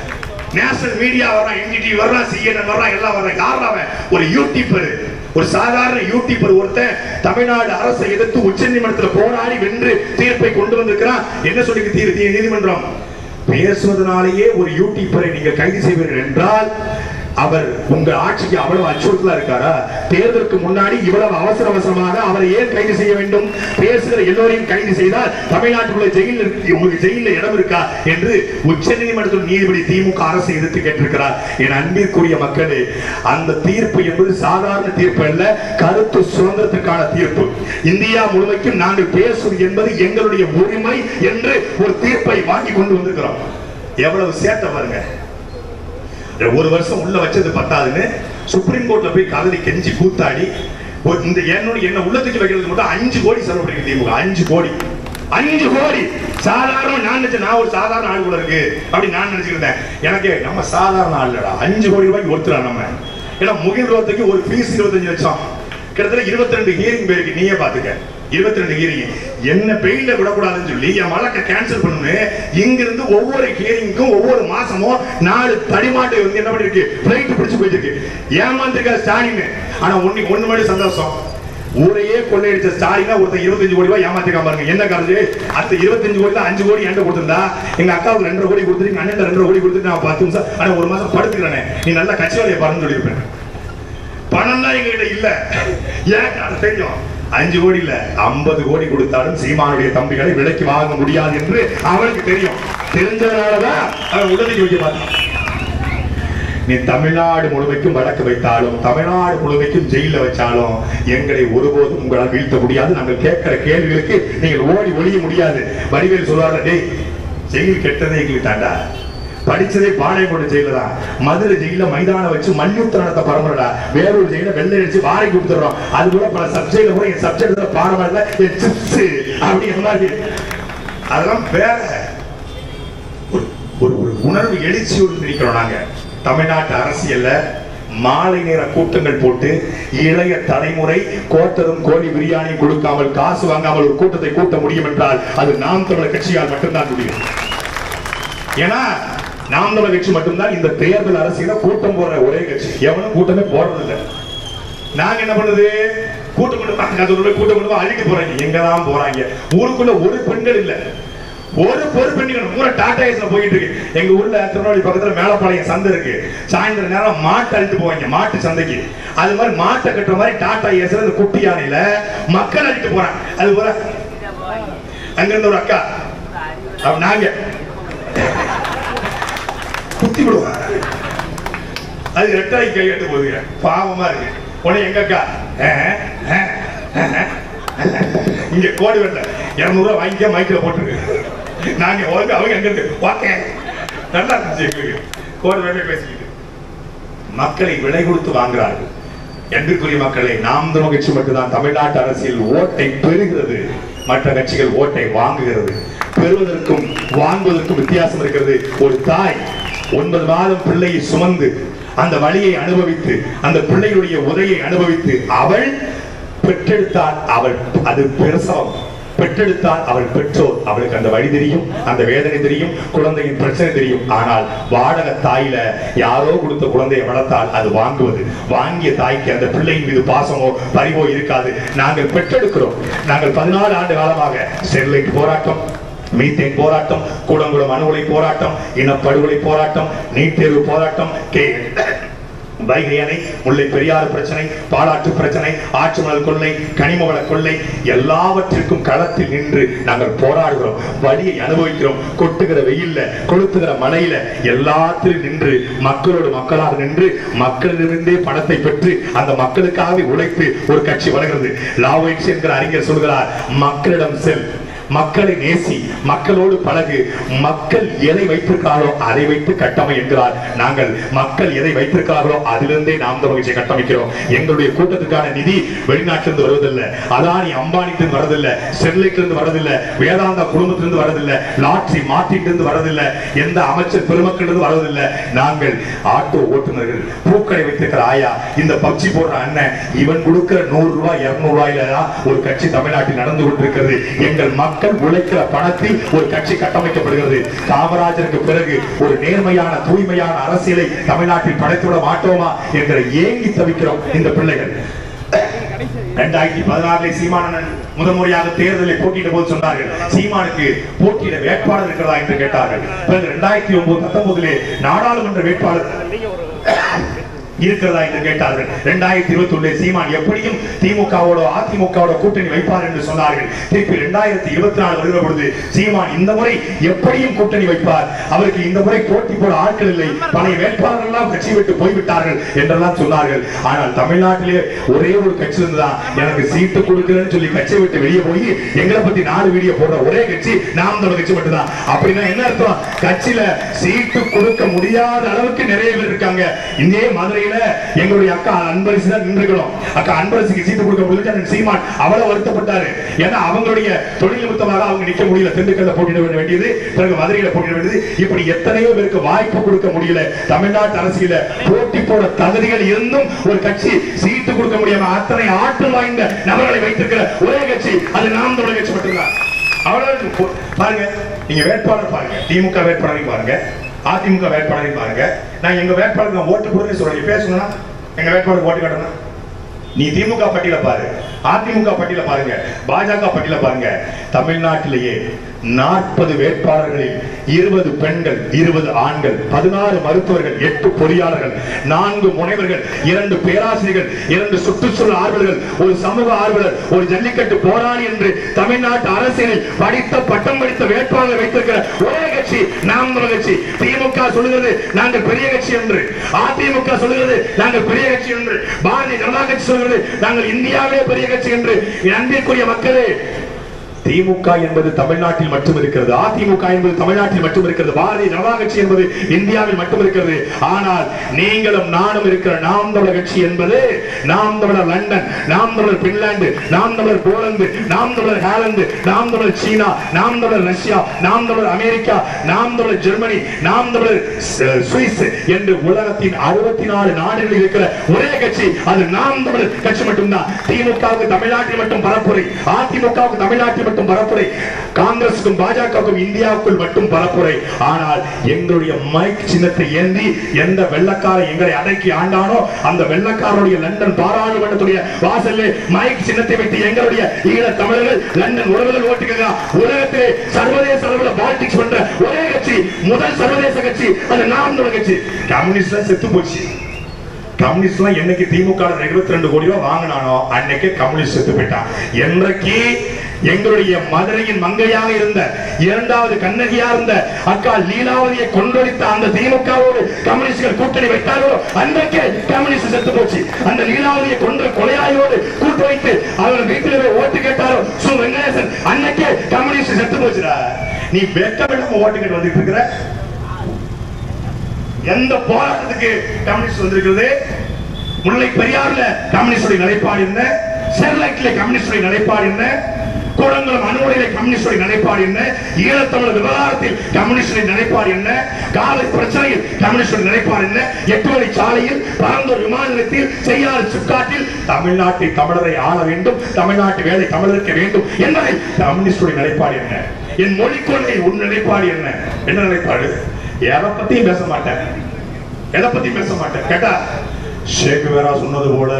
நேஷனல் மீடியா வர்றான், NDTV வர்றான், CNN வர்றான், எல்லாம் வர்றான். யாராவன்? ஒரு யூடியூபர், ஒரு சாதாரண யூடியூபர் ஒருத்தன் தமிழ்நாடு அரசை எதிர்த்து உச்சநீதிமன்றத்தில் போராடி வென்று தீர்ப்பை கொண்டு வந்திருக்கிறான். என்ன சொல்லி நீதிமன்றம்? பேசுவதனாலேயே ஒரு யூடியூபரை நீங்கள் கைது செய்வீர்கள் என்றால் அவர் உங்க ஆட்சிக்கு அவ்வளவு அச்சுறுத்தலா இருக்காரா? தேர்தலுக்கு முன்னாடி இவ்வளவு அவசர அவசரமாக அவரை ஏன் கைது செய்ய வேண்டும்? பேசுகிற எல்லோரையும் கைது செய்தால் தமிழ்நாட்டுக்குள்ள உங்களுக்கு ஜெயில இடம் இருக்கா என்று உச்சநீதிமன்றத்தில் நீதிபதி திமுக அரசு எதிர்த்து கேட்டிருக்கிறார். என் அன்பிற்குரிய மக்களே, அந்த தீர்ப்பு என்பது சாதாரண தீர்ப்பு அல்ல, கருத்து சுதந்திரத்திற்கான தீர்ப்பு. இந்தியா முழுமைக்கும் நாங்கள் பேசுவது என்பது எங்களுடைய உரிமை என்று ஒரு தீர்ப்பை வாங்கி கொண்டு வந்திருக்கிறோம். எவ்வளவு சேட்டை பாருங்க. ஒரு வருஷம் உள்ள வச்சது பத்தாதுன்னு சுப்ரீம் கோர்ட்ல போய் கதறி கெஞ்சி கூத்தாடி இந்த என்ன உள்ளத்துக்கு வைக்கிறது மட்டும் 5 கோடி செலவு பண்ணிருக்கு திமுக. 5 கோடி. சாதாரண நான் ஒரு சாதாரண ஆள் கூட இருக்கு அப்படி நான் நினைச்சுக்கிட்டேன். எனக்கு நம்ம சாதாரண ஆள்லடா, 5 கோடி ரூபாய்க்கு ஒருத்தரா நம்ம. ஏன்னா முகில்ரோத்துக்கு ஒரு ஃபீஸ் 25 லட்சம், கிட்டத்தட்ட 22 ஹியரிங் பேருக்கு. நீயே பாத்துக்க, 22 ஹியரிங். என்ன பெயில விடக்கூடாதுன்னு சொல்லி என் வழக்கை கேன்சல் பண்ணு. இங்கிருந்து ஒவ்வொரு ஹியரிங்க்கும் ஒவ்வொரு மாசமும் 4 தடிமாட்டை வந்து என்ன பண்ணிருக்கு, பிளைட் பிடிச்சு போயிருக்கு. ஏமாந்துருக்க ஸ்டாலின். ஆனா ஒண்ணு மட்டும் சந்தோஷம், ஊரையே கொள்ளையடிச்ச ஸ்டாலின் ஒருத்தர் 25 கோடி ரூபாய் ஏமாத்திருக்கா பாருங்க. என்ன காரணம்? அந்த 25 கோடி 5 கோடி என்கிட்ட கொடுத்திருந்தா எங்க அக்காவுக்கு 2.5 கோடி கொடுத்துட்டு அண்ணன் 2.5 கோடி கொடுத்துட்டு நான் 10 நிமிஷம் ஆனா ஒரு மாசம் படுத்துக்கிறேன், நீ நல்லா கட்சி வேலையை பாருன்னு சொல்லியிருப்பேன். பணம் தான் எங்ககிட்ட இல்ல. ஏன் தெரியும்? 5 கோடி இல்ல 50 கோடி கொடுத்தாலும் சீமானுடைய தம்பிகளை விலைக்கு வாங்க முடியாது என்று அவனுக்கு தெரியும். தெரிஞ்சதுனாலதான் அவன் உடனே வைக்க மாட்டான். நீ தமிழ்நாடு முழுமைக்கும் வழக்கு வைத்தாலும் தமிழ்நாடு முழுமைக்கும் ஜெயில வச்சாலும் எங்களை ஒருபோதும் உங்களால் வீழ்த்த முடியாது. நாங்கள் கேட்கிற கேள்விகளுக்கு நீங்கள் ஓடி ஒழிய முடியாது. வடிவேல் சொல்வார்கள், டேய் ஜெயில் கெட்டதே எங்களுக்கு தாண்டா, படிச்சதே பாளையங்கோட்டை ஜெயில தான், மதுரை ஜெயில மைதானம் வச்சு மல்யுத்த நடத்த பரம்பரடா, வேறொரு ஜெயில வெள்ளை அடிச்சு வாரை கொடுத்துறோம். அது கூட பல சப்ஜெக்ட்ல கூட என் சப்ஜெக்ட் பாரம்பரிய அப்படிங்கிற மாதிரி அதெல்லாம் வேற ஒரு உணர்வு எழுச்சியோடு இருக்கிறோம். நாங்க தமிழ்நாட்டு அரசியல்ல மாலை நேர கூட்டங்கள் போட்டு இளைய தலைமுறை கோட்டரும் கோழி பிரியாணி கொடுக்காமல் காசு வாங்காமல் ஒரு கூட்டத்தை கூட்ட முடியும் என்றால் அது நாம் தமிழர் கட்சியால் மட்டும்தான் முடியும். ஏன்னா நாம் தமிழர் கட்சி மட்டும்தான் இந்த தேர்தல் அரசியல கூட்டம் போடுற ஒரே கட்சி. எவனும் கூட்டமே போடுறதில்லை. நாங்க என்ன பண்ணுது, கூட்டம் கொண்டு அழிக்க போறாங்க. எங்கதான் போறாங்க? ஊருக்குள்ள ஒரு பெண்கள் இல்ல, ஒரு பெண்கள் பூரா டாடா ஏஸ்ல போயிட்டு இருக்கு. எங்க ஊர்ல திருநெல்வேலி பக்கத்துல மேலப்பாளையம் சந்தை இருக்கு. சாயந்தரம் நேரம் மாட்டை அழித்து போவாங்க மாட்டு சந்தைக்கு. அது மாதிரி மாட்டை கட்டுற மாதிரி டாடா ஏஸ்ல இந்த குட்டி யானையில மக்கள் அழித்து போறாங்க. அது போல அங்க இருந்த ஒரு அக்கா நாங்க குத்தி விடுவாங்க. அது ரெட்டாய் கையெட்டு போகுது, பாவமா இருக்கு. உடனே எங்க அக்கா இங்க கோடி வெட்ட 200 ரூபாய் வாங்கிக்க மைக்கில போட்டுருக்கு. நாங்க அவங்க அங்க இருந்து ஓகே நல்லா இருந்துச்சு. கோடி வெட்ட பேசிக்கிட்டு மக்களை விலை கொடுத்து வாங்குறார்கள். அன்பிற்குரிய மக்களே, நாம் தமிழர் கட்சி மட்டும்தான் தமிழ்நாட்டு அரசியல் ஓட்டை பெறுகிறது. மற்ற கட்சிகள் ஓட்டை வாங்குகிறது. பெறுவதற்கும் வாங்குவதற்கும் வித்தியாசம் இருக்கிறது. ஒரு தாய் 9 மாதம் பிள்ளையை சுமந்து அந்த வலியை அனுபவித்து அந்த பிள்ளையுடைய உதையை அனுபவித்து அவள் பெற்றெடுத்தால் அவள் அது பிரசவம். பெற்றெடுத்தால் அவள் பெற்றோர், அவளுக்கு அந்த வழி தெரியும், அந்த வேதனை தெரியும், குழந்தையின் பிரச்சனை தெரியும். ஆனால் வாடகை தாயில யாரோ கொடுத்த குழந்தையை வளர்த்தால் அது வாங்குவது. வாங்கிய தாய்க்கு அந்த பிள்ளையின் மீது பாசமோ பரிவோ இருக்காது. நாங்கள் பெற்றெடுக்கிறோம். நாங்கள் 14 ஆண்டு காலமாக ஸ்டெர்லைட் போராட்டம், மீத்தேன் போராட்டம், கூடங்குளம் அணு உலை போராட்டம், இனப்படுகொலை போராட்டம், நீட் தேர்வு போராட்டம், வைகை அணை, முல்லை பெரியாறு பிரச்சனை, பாலாற்று பிரச்சனை, ஆற்று மணல் கொள்ளை, கனிமவள கொள்ளை, எல்லாவற்றிற்கும் களத்தில் நின்று நாங்கள் போராடுகிறோம். வலியை அனுபவிக்கிறோம். கொட்டுகிற வெயில்ல, கொளுத்துகிற மழையில எல்லாத்திலும் நின்று மக்களோடு மக்களாக நின்று மக்களிலிருந்தே பணத்தை பெற்று அந்த மக்களுக்காக உழைத்து ஒரு கட்சி வருகிறது. லாவோயிட்ஸ் என்கிற அறிஞர் சொல்கிறார், மக்களிடம் செல், மக்களை நேசி, மக்களோடு பழகு, மக்கள் எதை வைத்திருக்காரோ அதை வைத்து கட்டமை என்கிறார். நாங்கள் மக்கள் எதை வைத்திருக்கிறார்களோ அதிலிருந்தே நாம் தமிழர் கட்சியை கட்டமைக்கிறோம். எங்களுடைய கூட்டத்துக்கான நிதி வெளிநாட்டிலிருந்து வருவதில்லை, அதானி அம்பானிலிருந்து வரதில்லை, ஸ்டெர்லைட்டிலிருந்து வரதில்லை, வேதாந்தா குடும்பத்திலிருந்து வரதில்லை, லாட்ரி மார்ட்டிலிருந்து வரதில்லை, எந்த அமைச்சர் பெருமக்களிலிருந்து வரதில்லை. நாங்கள் ஆட்டோ ஓட்டுநர்கள், பூக்கடை வைத்திருக்கிற ஆயா, இந்த பப்ஜி போடுற அண்ணன், இவன் கொடுக்கிற 100 ரூபாய் 200 ரூபாயில ஒரு கட்சி தமிழ்நாட்டில் நடந்து கொண்டிருக்கிறது. எங்கள் மக்கள் உழைக்கிற பணத்தில் ஒரு கட்சி கட்டமைக்கப்படுகிறது. காமராஜருக்கு பிறகு ஒரு நேர்மையான தூய்மையான அரசியலை தமிழ்நாட்டில் படைத்துவிட மாட்டோமா என்ற ஏங்கி தவிக்கிறோம் இந்த பிள்ளைகள். 2016 சீமானன் முதன்முறையாக தேர்தலை போட்டியிட்ட போது சொன்னார்கள், சீமானுக்கு போட்டியிட வேட்பாளர் இருக்கிறதா என்று கேட்டார்கள். 2019 நாடாளுமன்ற வேட்பாளர் இருக்கிறதா என்று கேட்டார்கள். 2021 சீமான் எப்படியும் திமுகவோட அதிமுகவோட கூட்டணி வைப்பார் என்று சொன்னார்கள். திருப்பி 2024 வருகிற பொழுது சீமான் இந்த முறை எப்படியும் கூட்டணி வைப்பார், அவருக்கு இந்த முறை போட்டி போட ஆட்கள் இல்லை, பழைய வேட்பாளர்கள் எல்லாம் கட்சி விட்டு போய்விட்டார்கள் என்றெல்லாம் சொன்னார்கள். ஆனால் தமிழ்நாட்டிலே ஒரே ஒரு கட்சி இருந்துதான் எனக்கு சீட்டு கொடுக்கிறேன்னு சொல்லி கட்சியை விட்டு வெளியே போய் எங்களை பத்தி 4 வீடியோ போடுற ஒரே கட்சி நாம் தமிழர் கட்சி மட்டும்தான். அப்படின்னா என்ன அர்த்தம்? கட்சியில சீட்டு கொடுக்க முடியாத அளவுக்கு நிறைய பேர் இருக்காங்க. இதே மதுரையில எங்களுடைய அக்கா அன்பரசி தான் நின்றுகிறோம். அக்கா அன்பரசிக்கு சீட்டு கொடுக்க முடியல. சீமான் அவ்வளவு வருத்தப்பட்டாரு. ஏன்னா அவங்களுடைய தொழில் நிமித்தமாக அவங்க நிக்க முடியல. திண்டுக்கல்ல போட்டியிட வேண்டியது, பிறகு மதுரையில போட்டியிட வேண்டியது, இப்படி எத்தனையோ பேருக்கு வாய்ப்பு கொடுக்க முடியல. தமிழ்நாட்டு அரசியல போட்டி போட தகுதிகள் இருந்தும் ஒரு கட்சி சீட்டு கொடுக்க முடியாம அத்தனை ஆற்றல் வாய்ந்த நபர்களை வைத்திருக்கிற ஒரே கட்சி அது நாம் தமிழர் கட்சி மட்டும்தான். அவ்வளவு பாருங்க, நீங்க வேட்பாளர் பாருங்க, திமுக வேட்பாளரையும் பாருங்க, அதிமுக வேட்பாளரையும் பாருங்க. நான் எங்க வேட்பாளருக்கு ஓட்டு போடுறேன்னு சொல்றேன். பேசணும்னா எங்க வேட்பாளருக்கு ஓட்டு காட்டணும். நீ திமுக பட்டியல பாரு, அதிமுக பட்டியல பாருங்க, பாஜக பட்டியல பாருங்க. தமிழ்நாட்டிலேயே 40 வேட்பாளர்களில் 20 பெண்கள், 20 ஆண்கள், 16 மருத்துவர்கள், 8 பொறியாளர்கள், 4 முனைவர்கள், 2 பேராசிரியர்கள், 2 சுற்றுச்சூழல் ஆர்வலர்கள், ஒரு சமூக ஆர்வலர், ஒரு ஜல்லிக்கட்டு போராளி என்று தமிழ்நாட்டு அரசியலில் படித்த பட்டம் படித்த வேட்பாளர் வைத்திருக்கிற ஒரே கட்சி நாம் தமிழர் கட்சி. திமுக சொல்லுகிறது நாங்கள் பெரிய கட்சி என்று, அதிமுக சொல்லுகிறது நாங்கள் பெரிய கட்சி என்று, பாரதிய ஜனதா கட்சி சொல்லுகிறது நாங்கள் இந்தியாவிலே பெரிய கட்சி என்று. அன்பிற்குரிய மக்களே, திமுக என்பது தமிழ்நாட்டில் மட்டும் இருக்கிறது, அதிமுக என்பது தமிழ்நாட்டில் மட்டும் இருக்கிறது, பாரதிய ஜனதா கட்சி என்பது இந்தியாவில் மட்டும் இருக்கிறது. ஆனால் நீங்களும் நானும் இருக்கிற நாம் தமிழர் கட்சி என்பது நாம் தமிழர் லண்டன், நாம் தமிழர் பின்லாந்து, நாம் தமிழர் போலந்து, நாம் தமிழர் ஹாலந்து, நாம் தமிழர் சீனா, நாம் தமிழர் ரஷ்யா, நாம் தமிழர் அமெரிக்கா, நாம் தமிழர் ஜெர்மனி, நாம் தமிழர் சுவிஸ் என்று உலகத்தின் 64 நாடுகளில் இருக்கிற ஒரே கட்சி அது நாம் தமிழர் கட்சி மட்டும்தான். திமுகவுக்கு தமிழ்நாட்டில் மட்டும் பரப்புரை, அதிமுகவுக்கு தமிழ்நாட்டில் மட்டும் பரப்புரை, காங்கிரசுக்கும் பாஜகவுக்கும் இந்தியாவுக்குள் மட்டும் பரப்புரை. ஆனால் எங்களுடைய மைக் சின்னத்தை ஏந்தி எந்த வெள்ளக்கார எங்களை அடக்கி ஆண்டானோ அந்த வெள்ளக்காரருடைய லண்டன் பாராளுமன்றத்துடைய வாசல்ல மைக் சின்னத்தை வைத்து எங்களுடைய ஈழ தமிழர்கள் லண்டன் உறவுகள் ஓட்டுகிறார். உலகத்திலே சர்வதேச அளவில் பாலிடிக்ஸ் பண்ற ஒரே கட்சி, முதல் சர்வதேச கட்சி அது நாம் தமிழர் கட்சி. கம்யூனிஸ்ட் செத்து போச்சு. கம்யூனிஸ்ட் என்னைக்கு திமுக 22 கோடி ரூபாய் வாங்கினானோ அன்னைக்கு கம்யூனிஸ்ட் செத்து போயிட்டான். என்றைக்கு எங்களுடைய மதுரையின் மங்கையாக இருந்த 2வது கண்ணகியா இருந்த அக்கா லீலாவதியை கொண்டொழித்த அந்த திமுகவோடு கம்யூனிஸ்டுகள் கூட்டணி வைத்தார்களோ அன்றைக்கே கம்யூனிஸ்ட் செத்து போச்சு. அந்த லீலாவதியை கொன்ற கொலையாளியோடு கூட்டு வைத்து அவர் வீட்டில் ஓட்டு கேட்டாரோ சு வெங்கடேசன் அன்னைக்கே கம்யூனிஸ்ட் செத்து போச்சுடா. நீ வெட்டமில்லாம ஓட்டு கேட்டு வந்துட்டு இருக்கிற. எந்த போராட்டத்துக்கு கம்யூனிஸ்ட் வந்திருக்கிறது? முல்லை பெரியாறுல கம்யூனிஸ்டுடைய நிலைப்பாடு என்ன? ஸ்டெர்லைட்ல கம்யூனிஸ்டுடைய நிலைப்பாடு என்ன? கூடங்குளம் அணுகுலையில கம்யூனிஸ்டுடைய நிலைப்பாடு என்ன? ஈழத்தமிழர் விவகாரத்தில் கம்யூனிஸ்டுடைய நிலைப்பாடு என்ன? காலை பிரச்சனையில் கம்யூனிஸ்டுடைய நிலைப்பாடு என்ன? 8 வழி சாலையில், பரந்தூர் விமான நிலையத்தில், செய்யாறு சிப்காட்டில் தமிழ்நாட்டை தமிழரை ஆள வேண்டும், தமிழ்நாட்டு வேலை தமிழருக்கு வேண்டும் என்பதை கம்யூனிஸ்டுடைய நிலைப்பாடு என்ன? என் மொழி கொள்கை உன் நிலைப்பாடு என்ன? என்ன நிலைப்பாடு? எதை பத்தியும் பேச மாட்டேன், எதை பத்தியும் பேச மாட்டேன். கேட்டா ஷேக்வேரா சொன்னது போல,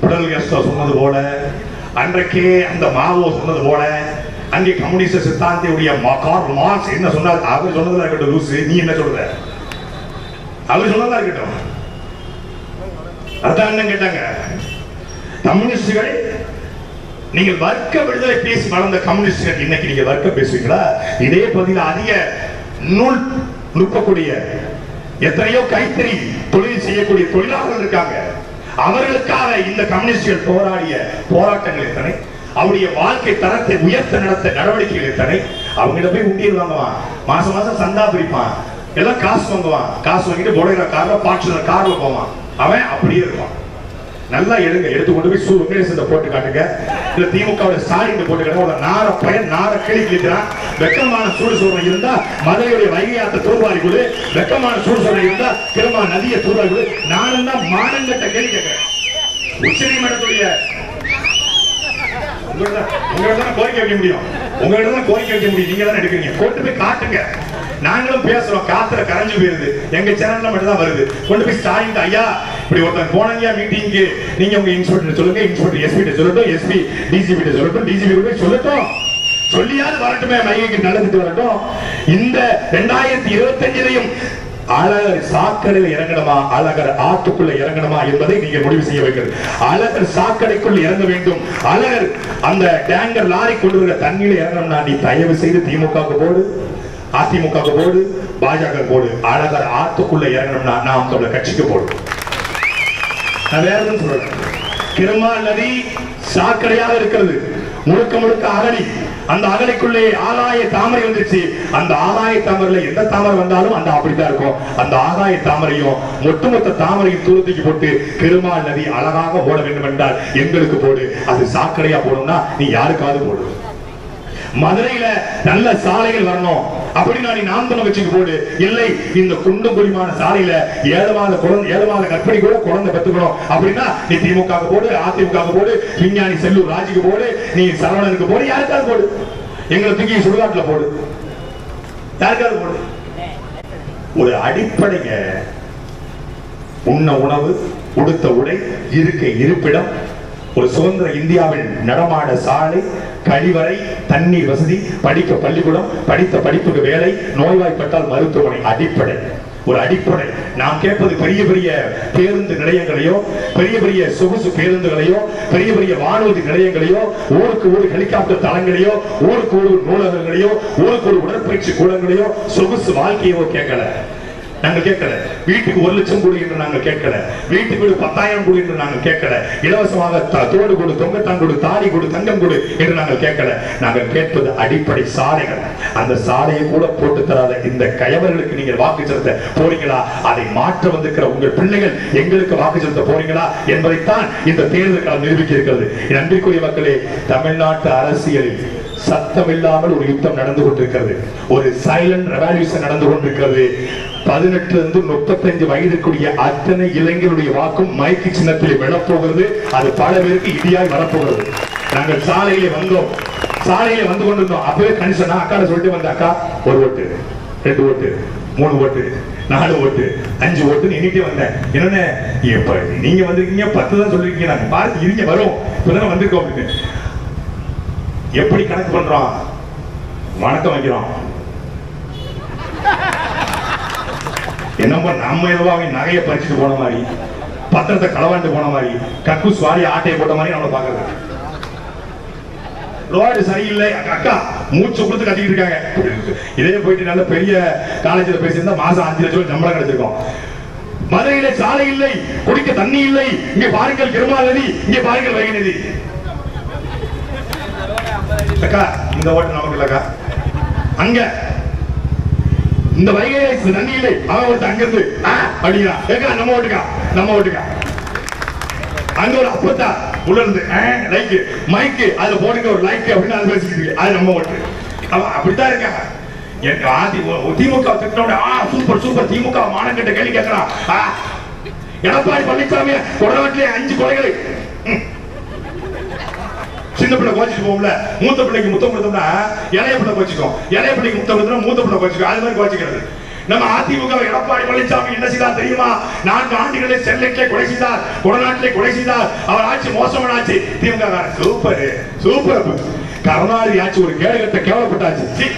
பிடல் கஸ்டோ சொன்னது போல, அன்றைக்கே அந்த மாவோ சொன்னது போல, அங்கே கம்யூனிஸ்ட் சித்தாந்தியுடைய கார்ல் மார்க்ஸ் என்ன சொன்னார்? அவர் சொன்னதா இருக்கட்டும் லூசு, நீ என்ன சொல்ற? அவர் சொன்னதா இருக்கட்டும். அதான் என்ன கேட்டாங்க கம்யூனிஸ்டுகள், நீங்கள் வர்க்க விடுதலை பேசி வளர்ந்த கம்யூனிஸ்டுகள் இன்னைக்கு நீங்க வர்க்க பேசுவீங்களா? இதே பகுதியில் அதிக நூல் நுட்பக்கூடிய எத்தனையோ கைத்தறி தொழில் செய்யக்கூடிய தொழிலாளர்கள் இருக்காங்க. அவர்களுக்காக இந்த கம்யூனிஸ்டுகள் போராடிய போராட்டங்கள் எத்தனை, அவருடைய வாழ்க்கை தரத்தை உயர்த்த நடத்த நடவடிக்கைகள் எத்தனை. அவங்கிட்ட போய் உண்டியல் வாங்குவான், மாசம் மாசம் சந்தா பிரிப்பான், எல்லாம் காசு வாங்குவான், காசு வாங்கிட்டு போடுகிற கார்ல பாட்சர் கார்ல போவான். அவன் அப்படியே இருப்பான். நல்லா எடுங்க, எடுத்து கொண்டு போய் சு வெங்கடேசன் போட்டு காட்டுங்க, இல்ல திமுக ஸ்டாலின் போட்டு காட்டுங்க. நார பையன் நார கிளி கிழிக்கிறான். வெக்கமான சூடு சோழனை இருந்தா மதுரையுடைய வைகையாத்த தூர்வாரி கொடு, வெக்கமான சூடு சோழனை இருந்தா திரும்ப நதியை தூர்வாரி கொடு. நானும் தான் மானங்கட்ட கேள்வி கேட்கிறேன். உச்ச நீதிமன்றத்துடைய உங்களிடம் கோரிக்கை வைக்க முடியும், உங்களிடம் கோரிக்கை வைக்க முடியும். நீங்க தான் எடுக்கிறீங்க, கொண்டு போய் காட்டுங்க. நாங்களும் பேசுறோம், காத்துல கரைஞ்சு போயிருது, எங்க சேனல்ல மட்டும் தான் வருது. கொண்டு போய் ஸ்டாலின் ஐயா இப்படி ஒருத்தன் போனங்க மீட்டிங்க்கு, நீங்க உங்க இன்ஸ்பெக்டர் சொல்லுங்க, இன்ஸ்பெக்டர் எஸ்பி கிட்ட சொல்லட்டும், எஸ்பி டிஜிபி கிட்ட சொல்லட்டும், டிஜிபி கூட சொல்லட்டும், சொல்லியாவது வரட்டுமே, மைக்கு நடந்துட்டு வரட்டும். இந்த 2025 அழகர் சாக்கடையில் இறங்கணுமா அழகர் ஆத்துக்குள்ள இறங்கணுமா என்பதை நீங்க முடிவு செய்ய வைக்கிறது. அழகர் சாக்கடைக்குள் இறங்க வேண்டும். அழகர் அந்த டேங்கர் லாரி கொண்டு வர தண்ணியில இறங்கணும்னா நீ தயவு செய்து திமுக போடு, அதிமுக போடு, பாஜக போடு. அழகர் ஆத்துக்குள்ள இறங்கணும்னா நாம் தமிழர் கட்சிக்கு போடு. நான் வேற எதுவும் சொல்றேன். கிருமால் நதி சாக்கடையாக இருக்கிறது, முழுக்க முழுக்க அகழி. அந்த அகழிக்குள்ளே ஆகாய தாமரை வந்துச்சு. அந்த ஆகாய தாமரையில எந்த தாமரை வந்தாலும் அந்த அப்படித்தான் இருக்கும். அந்த ஆகாய தாமரையும் ஒட்டுமொத்த தாமரையும் தூரத்துக்கு போட்டு கிருமால் நதி அழகாக ஓட வேண்டும் என்றால் எங்களுக்கு போடு. அது சாக்கடையா போடும்னா நீ யாருக்காவது போடு. மதுரையில நல்ல சாலைகள் வரணும் அப்படின்னா நீ நாம் தமிழர் கட்சிக்கு போடு. இல்லை இந்த குண்டும் குழிமான சாலையில 7 மாத கர்ப்பிணி கூட குழந்தை பெற்றுக்கணும் அப்படின்னா நீ திமுக போடு, அதிமுக போடு, விஞ்ஞானி செல்லூர் ராஜுக்கு போடு, நீ சரவணனுக்கு போடு, யாருக்காவது போடு. எங்களை தூக்கி சுடுகாட்டுல போடு, யாருக்காவது போடு. ஒரு அடிப்படைங்க. உண்ண உணவு, உடுத்த உடை, இருக்க இருப்பிடம், ஒரு சுதந்திர இந்தியாவில் நடமாட சாலை, கழிவறை, தண்ணீர் வசதி, படிக்க பள்ளிக்கூடம், படித்த படிப்புக்கு வேலை, நோய்வாய்ப்பட்டால் மருத்துவமனை. அடிப்படை, ஒரு அடிப்படை. நாம் கேட்பது பெரிய பெரிய பேருந்து நிலையங்களையோ, பெரிய பெரிய சொகுசு பேருந்துகளையோ, பெரிய பெரிய வானூர்தி நிலையங்களையோ, ஊருக்கு ஊர் ஹெலிகாப்டர் தளங்களையோ, ஊருக்கு ஊர் நூலகங்களையோ, ஊருக்கு ஒரு உடற்பயிற்சி கூடங்களையோ, சொகுசு வாழ்க்கையோ கேட்கல. நாங்கள் கேட்கல. வீட்டுக்கு 1 லட்சம் கொடு என்று நாங்கள் கேட்கல. வீட்டுக்கு 10,000 கொடு என்று நாங்கள் கேட்கல. இலவசமாக தோடு கொடு, தொங்கத்தான் கொடு, தாடி கொடு, தங்கம் கொடு என்று நாங்கள் கேட்கல. நாங்கள் கேட்பது அடிப்படை சாலைகள். அந்த சாலையை கூட போட்டு தராத இந்த கயவர்களுக்கு நீங்கள் வாக்கு செலுத்த போறீங்களா? அதை மாற்ற வந்திருக்கிற உங்கள் பிள்ளைகள் எங்களுக்கு வாக்கு செலுத்த போறீங்களா என்பதைத்தான் இந்த தேர்தல் களம் நிரூபிக்க இருக்கிறது. அன்பிற்குரிய மக்களே, தமிழ்நாட்டு அரசியலில் சத்தம் இல்லாமல் ஒரு யுத்தம் நடந்து கொண்டிருக்கிறது. ஒரு சைலண்ட் ரெவல்யூஷன் நடந்து கொண்டிருக்கிறது. 18 to 35 வயதுக்குரிய அத்தனை இளைஞருடைய வாக்கும் மைக்கு சின்னத்தில் விழப்போகிறது. அது பல பேருக்கு இடியாய் வரப்போகிறது. நாங்கள் சாலையிலே வந்தோம், சாலையிலே வந்து கொண்டிருந்தோம். அப்பவே கணிசனா அக்காட சொல்லிட்டு வந்த அக்கா 1 ஓட்டு, 2 ஓட்டு, 3 ஓட்டு, 4 ஓட்டு, 5 ஓட்டு எண்ணிட்டே வந்தேன். என்னன்னு இப்ப நீங்க வந்திருக்கீங்க 10 தான் சொல்லிருக்கீங்க. நாங்க பார்த்து இருங்க வரும், இப்பதான் வந்திருக்கோம் அப்படின்னு. எப்படி கணக்கு பண்றோம்? வணக்கம் வைக்கிறோம். என்ன நம்ம ஏதோ நகையை பறிச்சுட்டு போன மாதிரி, பத்திரத்தை களவாண்டு போன மாதிரி, கக்கு சுவாரி ஆட்டையை போட்ட மாதிரி நம்மளை பாக்குறது. ரோடு சரியில்லை, அக்கா மூச்சு கொடுத்து கட்டிக்கிட்டு இருக்காங்க. இதே போயிட்டு நல்ல பெரிய காலேஜில் பேசியிருந்தா மாசம் 5 லட்சம் சம்பளம் கிடைச்சிருக்கோம். மதுரையில சாலை இல்லை, குடிக்க தண்ணி இல்லை. இங்க பாருங்கள் கிருமால் நதி, இங்க பாருங்கள் வைகை நதி. அக்கா இந்த ஓட்டு நமக்கு இல்லக்கா. அங்க இந்த வைகை தண்ணி இல்லை, அவன் ஒருத்த அங்க இருந்து அப்படியா ஏக்கா நம்ம ஓட்டுக்கா, நம்ம ஓட்டுக்கா. அங்க ஒரு அப்பத்தா உள்ள இருந்து லைக் மைக்கு அதுல போடுங்க ஒரு லைக் அப்படின்னு அது பேசிக்கிட்டு அது நம்ம ஓட்டு. அவன் அப்படித்தான் இருக்காங்க. திமுக சூப்பர் சூப்பர் திமுக மானங்கிட்ட கேள்வி கேட்கிறான். எடப்பாடி பழனிசாமி கொடநாட்டிலே 5 கொலைகளை. சின்ன பிள்ளை கோச்சிட்டு போகும்ல, மூத்த பிள்ளைக்கு முத்தம் கொடுத்தோம்னா இளைய பிள்ளை கோச்சிக்கும், இளைய பிள்ளைக்கு முத்தம் கொடுத்தோம்னா மூத்த பிள்ளை கோச்சிக்கும். அது மாதிரி கோச்சிக்கிறது. நம்ம அதிமுக எடப்பாடி பழனிசாமி என்ன செய்தார் தெரியுமா? 4 ஆண்டுகளில் ஸ்டெர்லைட்லே கொலை செய்தார், கொடநாட்டிலே கொலை செய்தார். அவர் ஆட்சி மோசமான ஆட்சி. திமுக சூப்பர் சூப்பர். கருணாநிதி ஆட்சி ஒரு கேடுகட்ட கேவலப்பட்டாச்சு.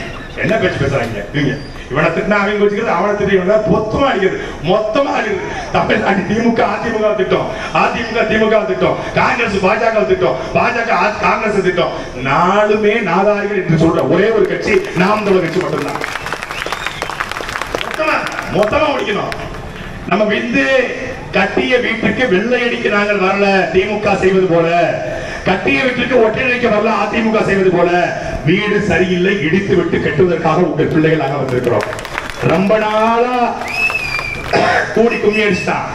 என்ன பேச்சு பேசுறாங்க நீங்க? இவனை திட்டினா அவங்க வச்சுக்கிறது, அவனை திட்ட மொத்தமா அடிக்கிறது, மொத்தமா அடிக்கிறது. தமிழ்நாடு திமுக அதிமுக திட்டம், அதிமுக திமுக திட்டம், காங்கிரஸ் பாஜக திட்டம், பாஜக காங்கிரஸ் திட்டம். 4மே நாதாரிகள் என்று சொல்ற ஒரே ஒரு கட்சி நாம் தமிழர் கட்சி மட்டும்தான். மொத்தமா முடிக்கணும். நம்ம வந்து கட்டிய வீட்டுக்கு வெள்ளை அடிக்க நாங்கள் வரல, திமுக செய்வது போல. கட்டிய வீட்டுக்கு ஒற்றையடிக்க வரல, அதிமுக செய்வது போல. வீடு சரியில்லை, இடித்து விட்டு கட்டுவதற்காக உங்கள் பிள்ளைகளாக வந்திருக்கிறோம். ரொம்ப நாளா கூடி கும்மி அடிச்சுட்டான்.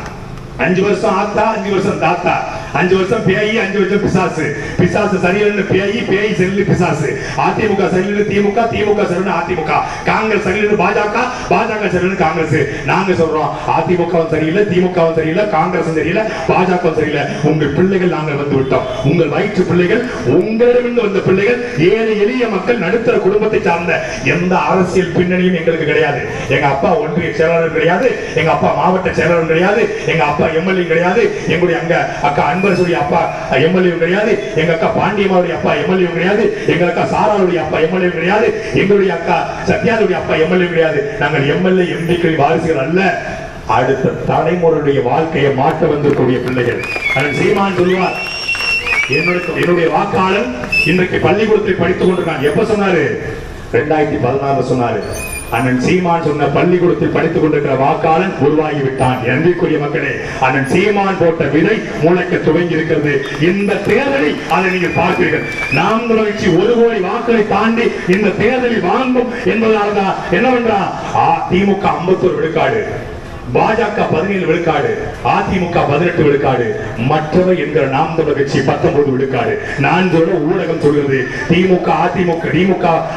5 வருஷம் ஆத்தா, 5 வருஷம் தாத்தா, 5 வருஷம் பேய், 5 வருஷம் பிசாசு. பிசாசு சரியில்லை பேய், பேய் சரியில்லை பிசாசு. அதிமுக சரியில்லை திமுக, திமுக சரியில்லை அதிமுக. காங்கிரஸ் சரியில்லை பாஜக, பாஜக சரியில்லை காங்கிரஸ். நாங்க சொல்றோம் அதிமுகவும் சரியில்லை, திமுகவும் சரியில்லை, காங்கிரஸும் சரியில்லை, பாஜகவும் சரியில்லை. உங்கள் பிள்ளைகள் நாங்கள் வந்து விட்டோம். உங்கள் வயிற்று பிள்ளைகள், உங்களிடமிருந்து வந்த பிள்ளைகள், ஏழை எளிய மக்கள், நடுத்தர குடும்பத்தை சார்ந்த எந்த அரசியல் பின்னணியும் எங்களுக்கு கிடையாது. எங்க அப்பா ஒன்றிய செயலாளர் கிடையாது, எங்க அப்பா மாவட்ட செயலாளர் கிடையாது, எங்க அப்பா எம்எல்ஏ கிடையாது. எங்களுடைய அங்க அக்கா அன்பு அன்பரசுடைய அப்பா எம்எல்ஏ கிடையாது, எங்க அக்கா பாண்டியம்மாவுடைய அப்பா எம்எல்ஏ கிடையாது, எங்க அக்கா சாராளுடைய அப்பா எம்எல்ஏ கிடையாது, எங்களுடைய அக்கா சத்யாவுடைய அப்பா எம்எல்ஏ கிடையாது. நாங்கள் எம்எல்ஏ எம்பிக்கள் வாரிசுகள் அல்ல. அடுத்த தலைமுறையுடைய வாழ்க்கையை மாற்ற வந்திருக்கக்கூடிய பிள்ளைகள். அதன் சீமான் சொல்லுவார், என்னுடைய வாக்காளன் இன்றைக்கு பள்ளிக்கூடத்தில் படித்துக் கொண்டிருக்கான். எப்ப சொன்னாரு? 2016 சொன்னாரு. அண்ணன் சீமான் சொன்ன பள்ளிக்கூடத்தில் படித்துக் கொண்டிருக்கிற வாக்காளன் உருவாகிவிட்டான். அன்பிற்குரிய மக்களே, அண்ணன் சீமான் போட்ட விதை முளைக்க துவங்கி இருக்கிறது. இந்த தேர்தலில் அதை நீங்கள் பார்ப்பீர்கள். நாம் நிகழ்ச்சி 1 கோடி வாக்களை தாண்டி இந்த தேர்தலில் வாங்கும் என்பதால்தான் என்னவென்றா திமுக 51 விழுக்காடு, பாஜக 17 விழுக்காடு, அதிமுக 18 விழுக்காடு, மற்றவை என்கிற நாம் தமிழர் கட்சி 19 விழுக்காடு. நான் சொல்ற ஊடகம் சொல்கிறது திமுக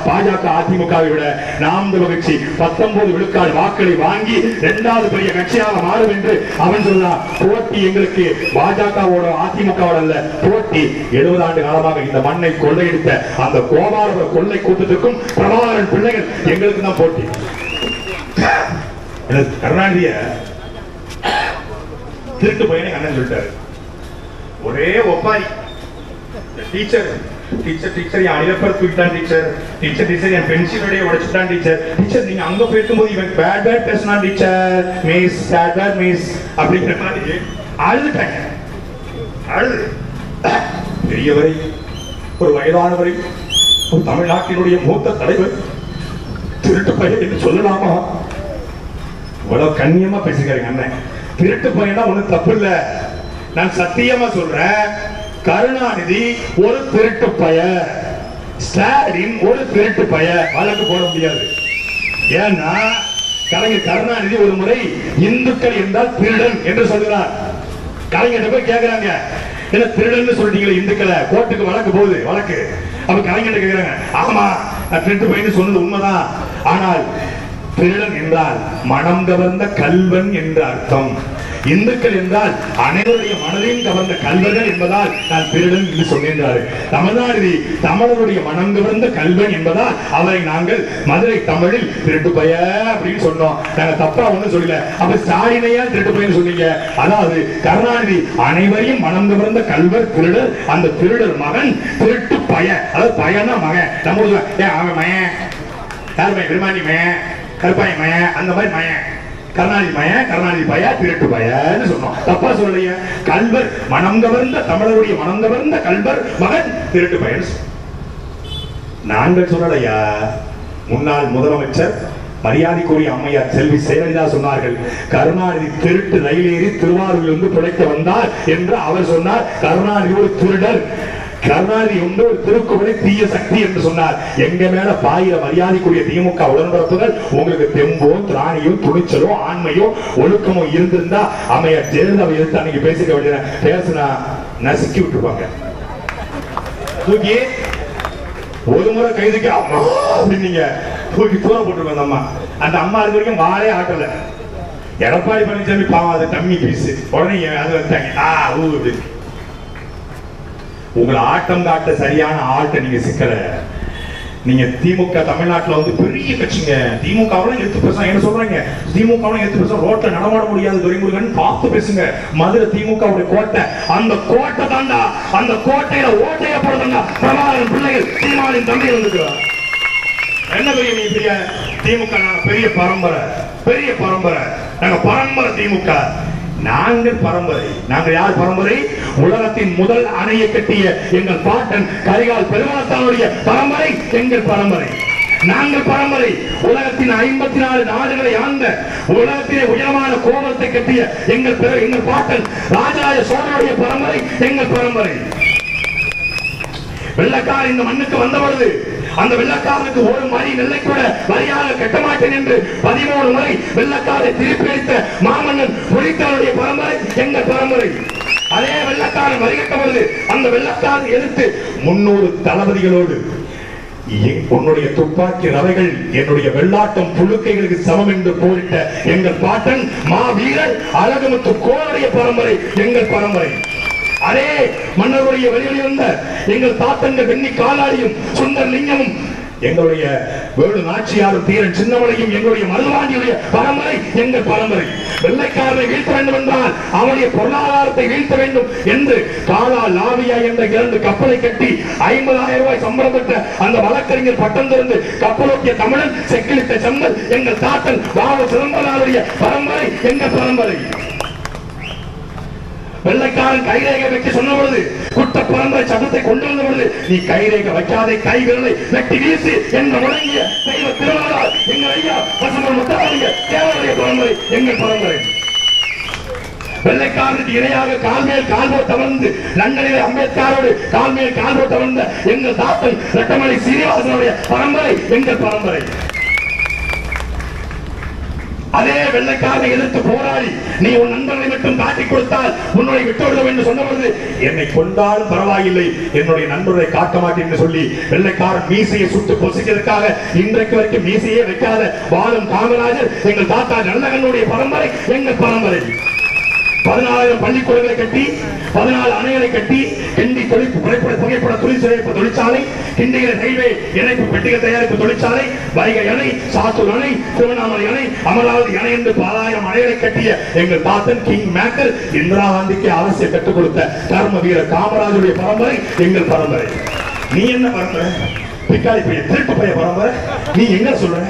பாஜக அதிமுகவை விட நாம் தமிழர் கட்சி 19 விழுக்காடு வாக்களை வாங்கி 2வது பெரிய கட்சியாக மாறும் என்று அவன் சொல்றான். போட்டி எங்களுக்கு பாஜகவோட அதிமுகவோட அல்ல, போட்டி 70 ஆண்டு காலமாக இந்த மண்ணை கொள்ளையடித்த அந்த கோபாலபுர கொள்ளை கூட்டத்திற்கும் பிரபாகரன் பிள்ளைகள் எங்களுக்கு தான் போட்டி. கருணாநிதிய திருட்டு பையனை அண்ணன் சொல்லிட்டாரு. ஒரே ஒப்பாரி டீச்சர் என் அணிலப்பர் தூக்கிட்டான், டீச்சர் என் பென்சிலுடைய உடைச்சுட்டான், டீச்சர் நீங்க அங்க போயிருக்கும்போது இவன் பேட் பேசினான், டீச்சர் மிஸ் பேட் மிஸ் அப்படிங்கிற மாதிரி அழுதுட்டாங்க. அழுது பெரியவரை, ஒரு வயதானவரை, ஒரு தமிழ்நாட்டினுடைய மூத்த தலைவர் திருட்டு பையன் என்று சொல்லலாமா? இவ்வளவு கண்ணியமா பேசுகிறாங்க அண்ணன். திருட்டு பையனா ஒண்ணும் தப்பு இல்ல. நான் சத்தியமா சொல்றேன், கருணாநிதி ஒரு திருட்டு பைய, ஸ்டாலின் ஒரு திருட்டு பைய, வழக்கு போட முடியாது. ஏன்னா கலைஞர் கருணாநிதி ஒரு முறை இந்துக்கள் என்றால் திருடன் என்று சொல்கிறார். கலைஞர் போய் கேட்கிறாங்க, என்ன திருடன் சொல்லிட்டீங்களே இந்துக்களை, கோர்ட்டுக்கு வழக்கு போகுது வழக்கு. அப்ப கலைஞர் கேட்கிறாங்க, ஆமா திருட்டு பையன் சொன்னது உண்மைதான், ஆனால் திருடன் என்றால் மனம் கவர்ந்த கல்வன் என்ற அர்த்தம். இந்துக்கள் என்றால் அனைவருடைய மனதையும் கவர்ந்த கல்வர்கள் என்பதால் நான் திருடன் என்று சொன்னேன். தமிழருடைய மனம் கவர்ந்த கல்வன் என்பதால் அவரை நாங்கள் மதுரை தமிழில் திருட்டு பைய அப்படின்னு சொன்னோம். நாங்க தப்பா ஒண்ணும் சொல்லல. அப்ப ஸ்டாலினையா திருட்டு பையன்னு சொன்னீங்க. அதாவது கருணாநிதி அனைவரையும் மனம் கவர்ந்த கல்வர் திருடர், அந்த திருடர் மகன் திருட்டு பைய, அதாவது பையனா மகன். நம்ம அவன் மயன், யார் மயன்? பெருமானி மயன், கருப்பாய் மயன், அந்த மாதிரி மயன். கருணாநிதி மயன், கருணாநிதி பையா, திருட்டு பையன்னு சொன்னோம். தப்பா சொல்லலையே. கல்வர் மனம் கவர்ந்த தமிழருடைய மனம் கவர்ந்த கல்வர் மகன் திருட்டு பையன் நாங்கள் சொல்லலையா. முன்னாள் முதலமைச்சர் மரியாதைக்குரிய அம்மையார் செல்வி ஜெயலலிதா சொன்னார்கள், கருணாநிதி திருட்டு ரயில் ஏறி திருவாரூரிலிருந்து பிழைக்க வந்தார் என்று அவர் சொன்னார். கருணாநிதி ஒரு திருடர், கருணாநிதி ஒன்று ஒரு திருக்குறளை தீய சக்தி என்று சொன்னார். எங்க மேல பாயிர மரியாதைக்குரிய திமுக உடன்பிறப்புகள் உங்களுக்கு தெம்போ திராணியோ துணிச்சலோ ஆண்மையோ ஒழுக்கமோ இருந்திருந்தா அம்மையார் ஜெயலலிதாவை எடுத்து அன்னைக்கு பேசிக்க வேண்டிய பேசினா நசுக்கி விட்டுருப்பாங்க. தூக்கி ஒரு முறை கைதுக்கு அம்மா அப்படின்னு தூக்கி தூரம் போட்டுருப்பாங்க. அம்மா அந்த அம்மா இருக்க வரைக்கும் வாழே ஆட்டல. எடப்பாடி பழனிசாமி பாவம் அது டம்மி பீஸ், உடனே அது வந்தாங்க. உங்களை ஆட்டம் காட்ட சரியான ஆட்டை நீங்க சிக்கல. நீங்க திமுக தமிழ்நாட்டில் வந்து பெரிய கட்சிங்க, திமுக என்ன சொல்றாங்க, திமுக ரோட்ல நடமாட முடியாது துரைமுருகன் பார்த்து பேசுங்க. மதுரை திமுக கோட்டை, அந்த கோட்டை தாண்டா, அந்த கோட்டையில ஓட்டைய போடுறா பிரபாகரன் பிள்ளைகள் சீமானின் தம்பி வந்துக்கிறார். என்ன பெரிய திமுக? பெரிய பரம்பரை, பெரிய பரம்பரை, நாங்க பரம்பரை திமுக. நாங்கள் பரம்பரை. நாங்கள் யார் பரம்பரை? உலகத்தின் முதல் அணையை கட்டிய எங்கள் பாட்டன் கரிகால் பெருமாத்தானுடைய பரம்பரை எங்கள் பரம்பரை. நாங்கள் பரம்பரை. உலகத்தின் 54 நாடுகளை ஆண்ட உலகத்திலே உயரமான கோபுரத்தை கட்டிய எங்கள் பாட்டன் ராஜராஜ சோழனுடைய பரம்பரை எங்கள் பரம்பரை. வெள்ளக்காரர் இந்த மண்ணுக்கு வந்த பொழுது அந்த வெள்ளக்காரனுக்கு ஒரு மணி நெல்லை கூட வரியாக கட்ட மாட்டேன் என்று 13 முறை வெள்ளக்காரை திருப்பி அளித்த மாமன்னன் புலித்தேவருடைய பரம்பரை எங்கள் பரம்பரை. அதே வெள்ளக்காரன் வரி கட்ட பொழுது அந்த வெள்ளக்காரன் எதிர்த்து 300 தளபதிகளோடு உன்னுடைய துப்பாக்கி ரவைகள் என்னுடைய வெள்ளாட்டம் புழுக்கைகளுக்கு சமம் என்று போரிட்ட எங்கள் பாட்டன் மாவீரன் அழகுமுத்து கோளுடைய பரம்பரை எங்கள் பரம்பரை. அதே மன்னருடைய வெளியில் இருந்த எங்கள் தாத்தங்கள் வெண்ணி காலாடியும் சுந்தர் லிங்கமும் எங்களுடைய வேலு நாச்சியாரும் தீரன் சின்னமலையும் எங்களுடைய மருதுவாண்டியுடைய பரம்பரை எங்கள் பரம்பரை. வெள்ளைக்காரனை வீழ்த்த வேண்டும் என்றால் அவனுடைய பொருளாதாரத்தை வீழ்த்த வேண்டும் என்று காலா லாவியா என்ற 2 கப்பலை கட்டி 50,000 ரூபாய் சம்பளம் பெற்ற அந்த வழக்கறிஞர் பட்டம் திறந்து கப்பலோட்டிய தமிழன் செக்கிலிட்ட செம்மல் எங்கள் தாத்தன் வாவு சிதம்பரனாருடைய பரம்பரை எங்கள் பரம்பரை. வெள்ளைக்காரன் கைரேகை வைக்க சொன்ன பொழுது குட்ட பரம்பரை சட்டத்தை கொண்டு வந்த பொழுது நீ கைரேகை வைக்காதே கை விரலை வெட்டி வீசி என்று முழங்கிய தெய்வ திருவாளர் எங்கள் ஐயா பசுமன் முத்தாவுடைய தேவருடைய பரம்பரை எங்கள் பரம்பரை. வெள்ளைக்காரனுக்கு இணையாக கால்மேல் கால்போட்டு அமர்ந்து லண்டனில் அம்பேத்கரோடு கால்மேல் கால்போட்டு அமர்ந்த எங்கள் தாத்தன் ரெட்டமலை சீனிவாசனுடைய பரம்பரை எங்கள் பரம்பரை. அதே வெள்ளைக்காரனை எதிர்த்து போராடி நீ உன் நண்பர்களை மட்டும் காட்டிக் கொடுத்தால் உன்னை விட்டுவிடுவோம் என்று சொன்ன பொழுது என்னை கொண்டாலும் பரவாயில்லை என்னுடைய நண்பர்களை காட்ட மாட்டேன் என்று சொல்லி வெள்ளைக்காரன் மீசையை சுட்டு பொசிக்கிறதுக்காக இன்றைக்கு வரைக்கும் மீசையே வைக்காத வாழும் காமராஜர் எங்கள் தாத்தா நல்லகனுடைய பரம்பரை எங்கள் பரம்பரை. 14,000 பள்ளிக்கூடங்களை கட்டி 14 அணைகளை கட்டி கிண்டி புகைப்பட தொழிற்சாலை, கிண்டிகிற ரயில்வே இணைப்பு பெட்டிகள் தயாரிப்பு தொழிற்சாலை, வைகை அணை, சாத்தூர் அணை, திருவண்ணாமலை அணை, அமராவதி அணை என்று 10,000 அணைகளை கட்டிய எங்கள் தாத்தன் கிங் மேக்கர் இந்திரா காந்திக்கு அரசியல் கற்றுக் கொடுத்த கர்ம வீரர் காமராஜருடைய பரம்பரை எங்கள் பரம்பரை. நீ என்ன பரம்பரை? பிக்காளி பைய திருட்டு பைய பரம்பரை. நீ என்ன சொல்ற?